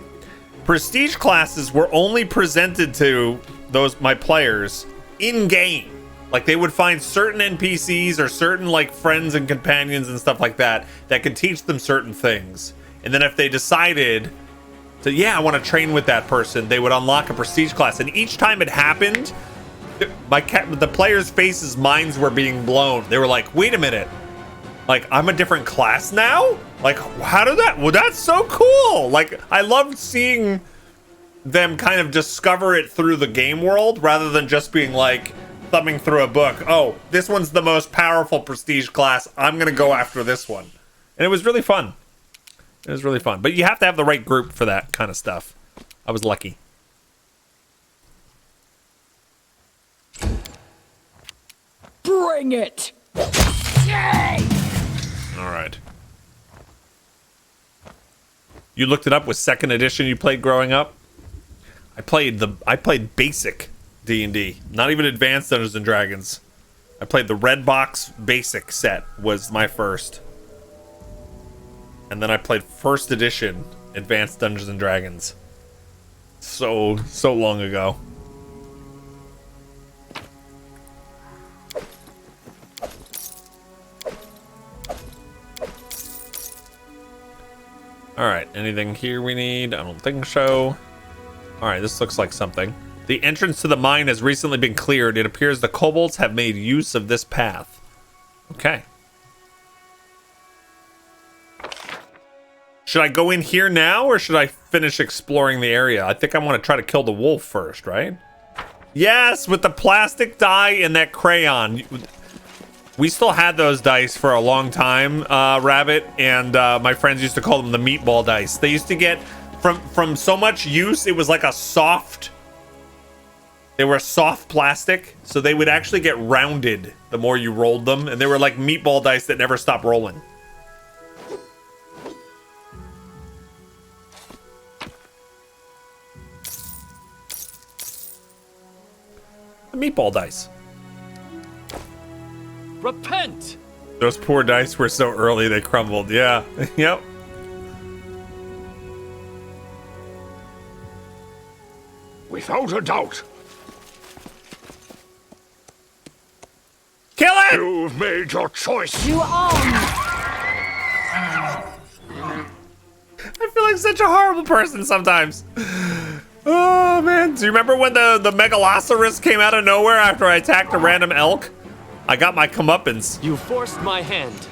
prestige classes were only presented to my players in-game. Like, they would find certain NPCs or certain, like, friends and companions and stuff like that that could teach them certain things. And then if they decided to, yeah, I want to train with that person, they would unlock a prestige class. And each time it happened, the players' faces, minds were being blown. They were like, wait a minute. Like, I'm a different class now? Like, how did that? Well, that's so cool. Like, I loved seeing them kind of discover it through the game world rather than just being like, thumbing through a book. Oh, this one's the most powerful prestige class. I'm going to go after this one. And it was really fun. It was really fun. But you have to have the right group for that kind of stuff. I was lucky. Bring it! Yay! All right. You looked it up with 2nd edition you played growing up? I played basic D&D, not even advanced Dungeons and Dragons. I played the red box basic set was my first. And then I played 1st edition advanced Dungeons and Dragons. So long ago. All right, anything here we need? I don't think so. All right, this looks like something. The entrance to the mine has recently been cleared. It appears the kobolds have made use of this path. Okay. Should I go in here now, or should I finish exploring the area? I think I want to try to kill the wolf first, right? Yes, with the plastic die and that crayon. We still had those dice for a long time, Rabbit, and my friends used to call them the meatball dice. They used to get, from so much use, it was like a soft... They were soft plastic, so they would actually get rounded the more you rolled them, and they were like meatball dice that never stopped rolling. The meatball dice. Repent! Those poor dice were so early they crumbled. Yeah. Yep. Without a doubt. Kill it! You've made your choice. You are. I feel like such a horrible person sometimes. Oh, man. Do you remember when the Megalosaurus came out of nowhere after I attacked a random elk? I got my comeuppance. You forced my hand.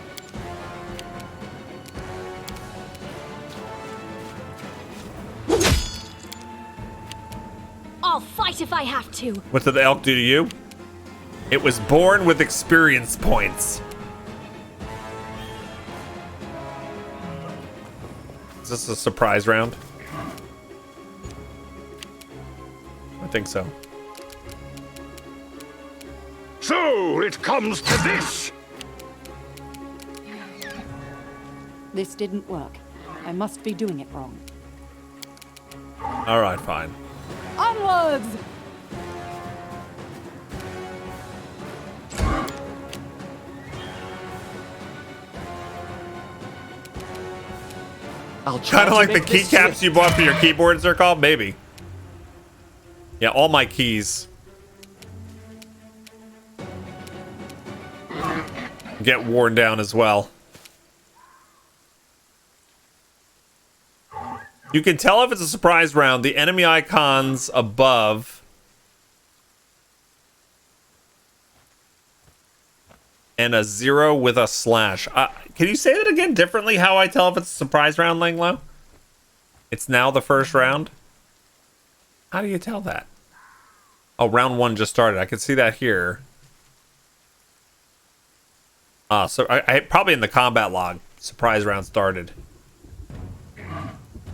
I'll fight if I have to. What did the elk do to you? It was born with experience points. Is this a surprise round? I think so. So it comes to this. This didn't work. I must be doing it wrong. All right, fine. Onwards! I'll try Kind of to like the make this keycaps swift. you bought for your keyboards, they're called? Maybe. Yeah, all my keys get worn down as well. You can tell if it's a surprise round. The enemy icons above and a 0 with a slash. Can you say that again differently? How I tell if it's a surprise round, Langlo? It's now the first round. How do you tell that? Oh, round 1 just started. I can see that here. So I probably in the combat log. Surprise round started.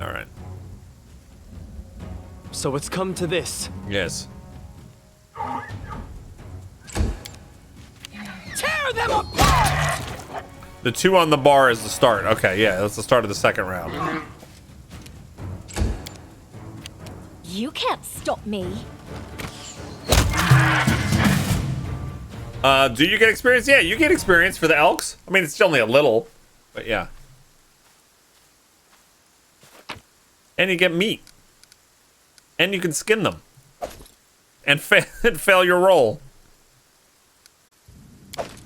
All right. So it's come to this. Yes. Tear them apart! The 2 on the bar is the start. Okay, yeah, that's the start of the second round. You can't stop me. Do you get experience? Yeah, you get experience for the elks. I mean, it's only a little. But yeah. And you get meat. And you can skin them. And fail your roll.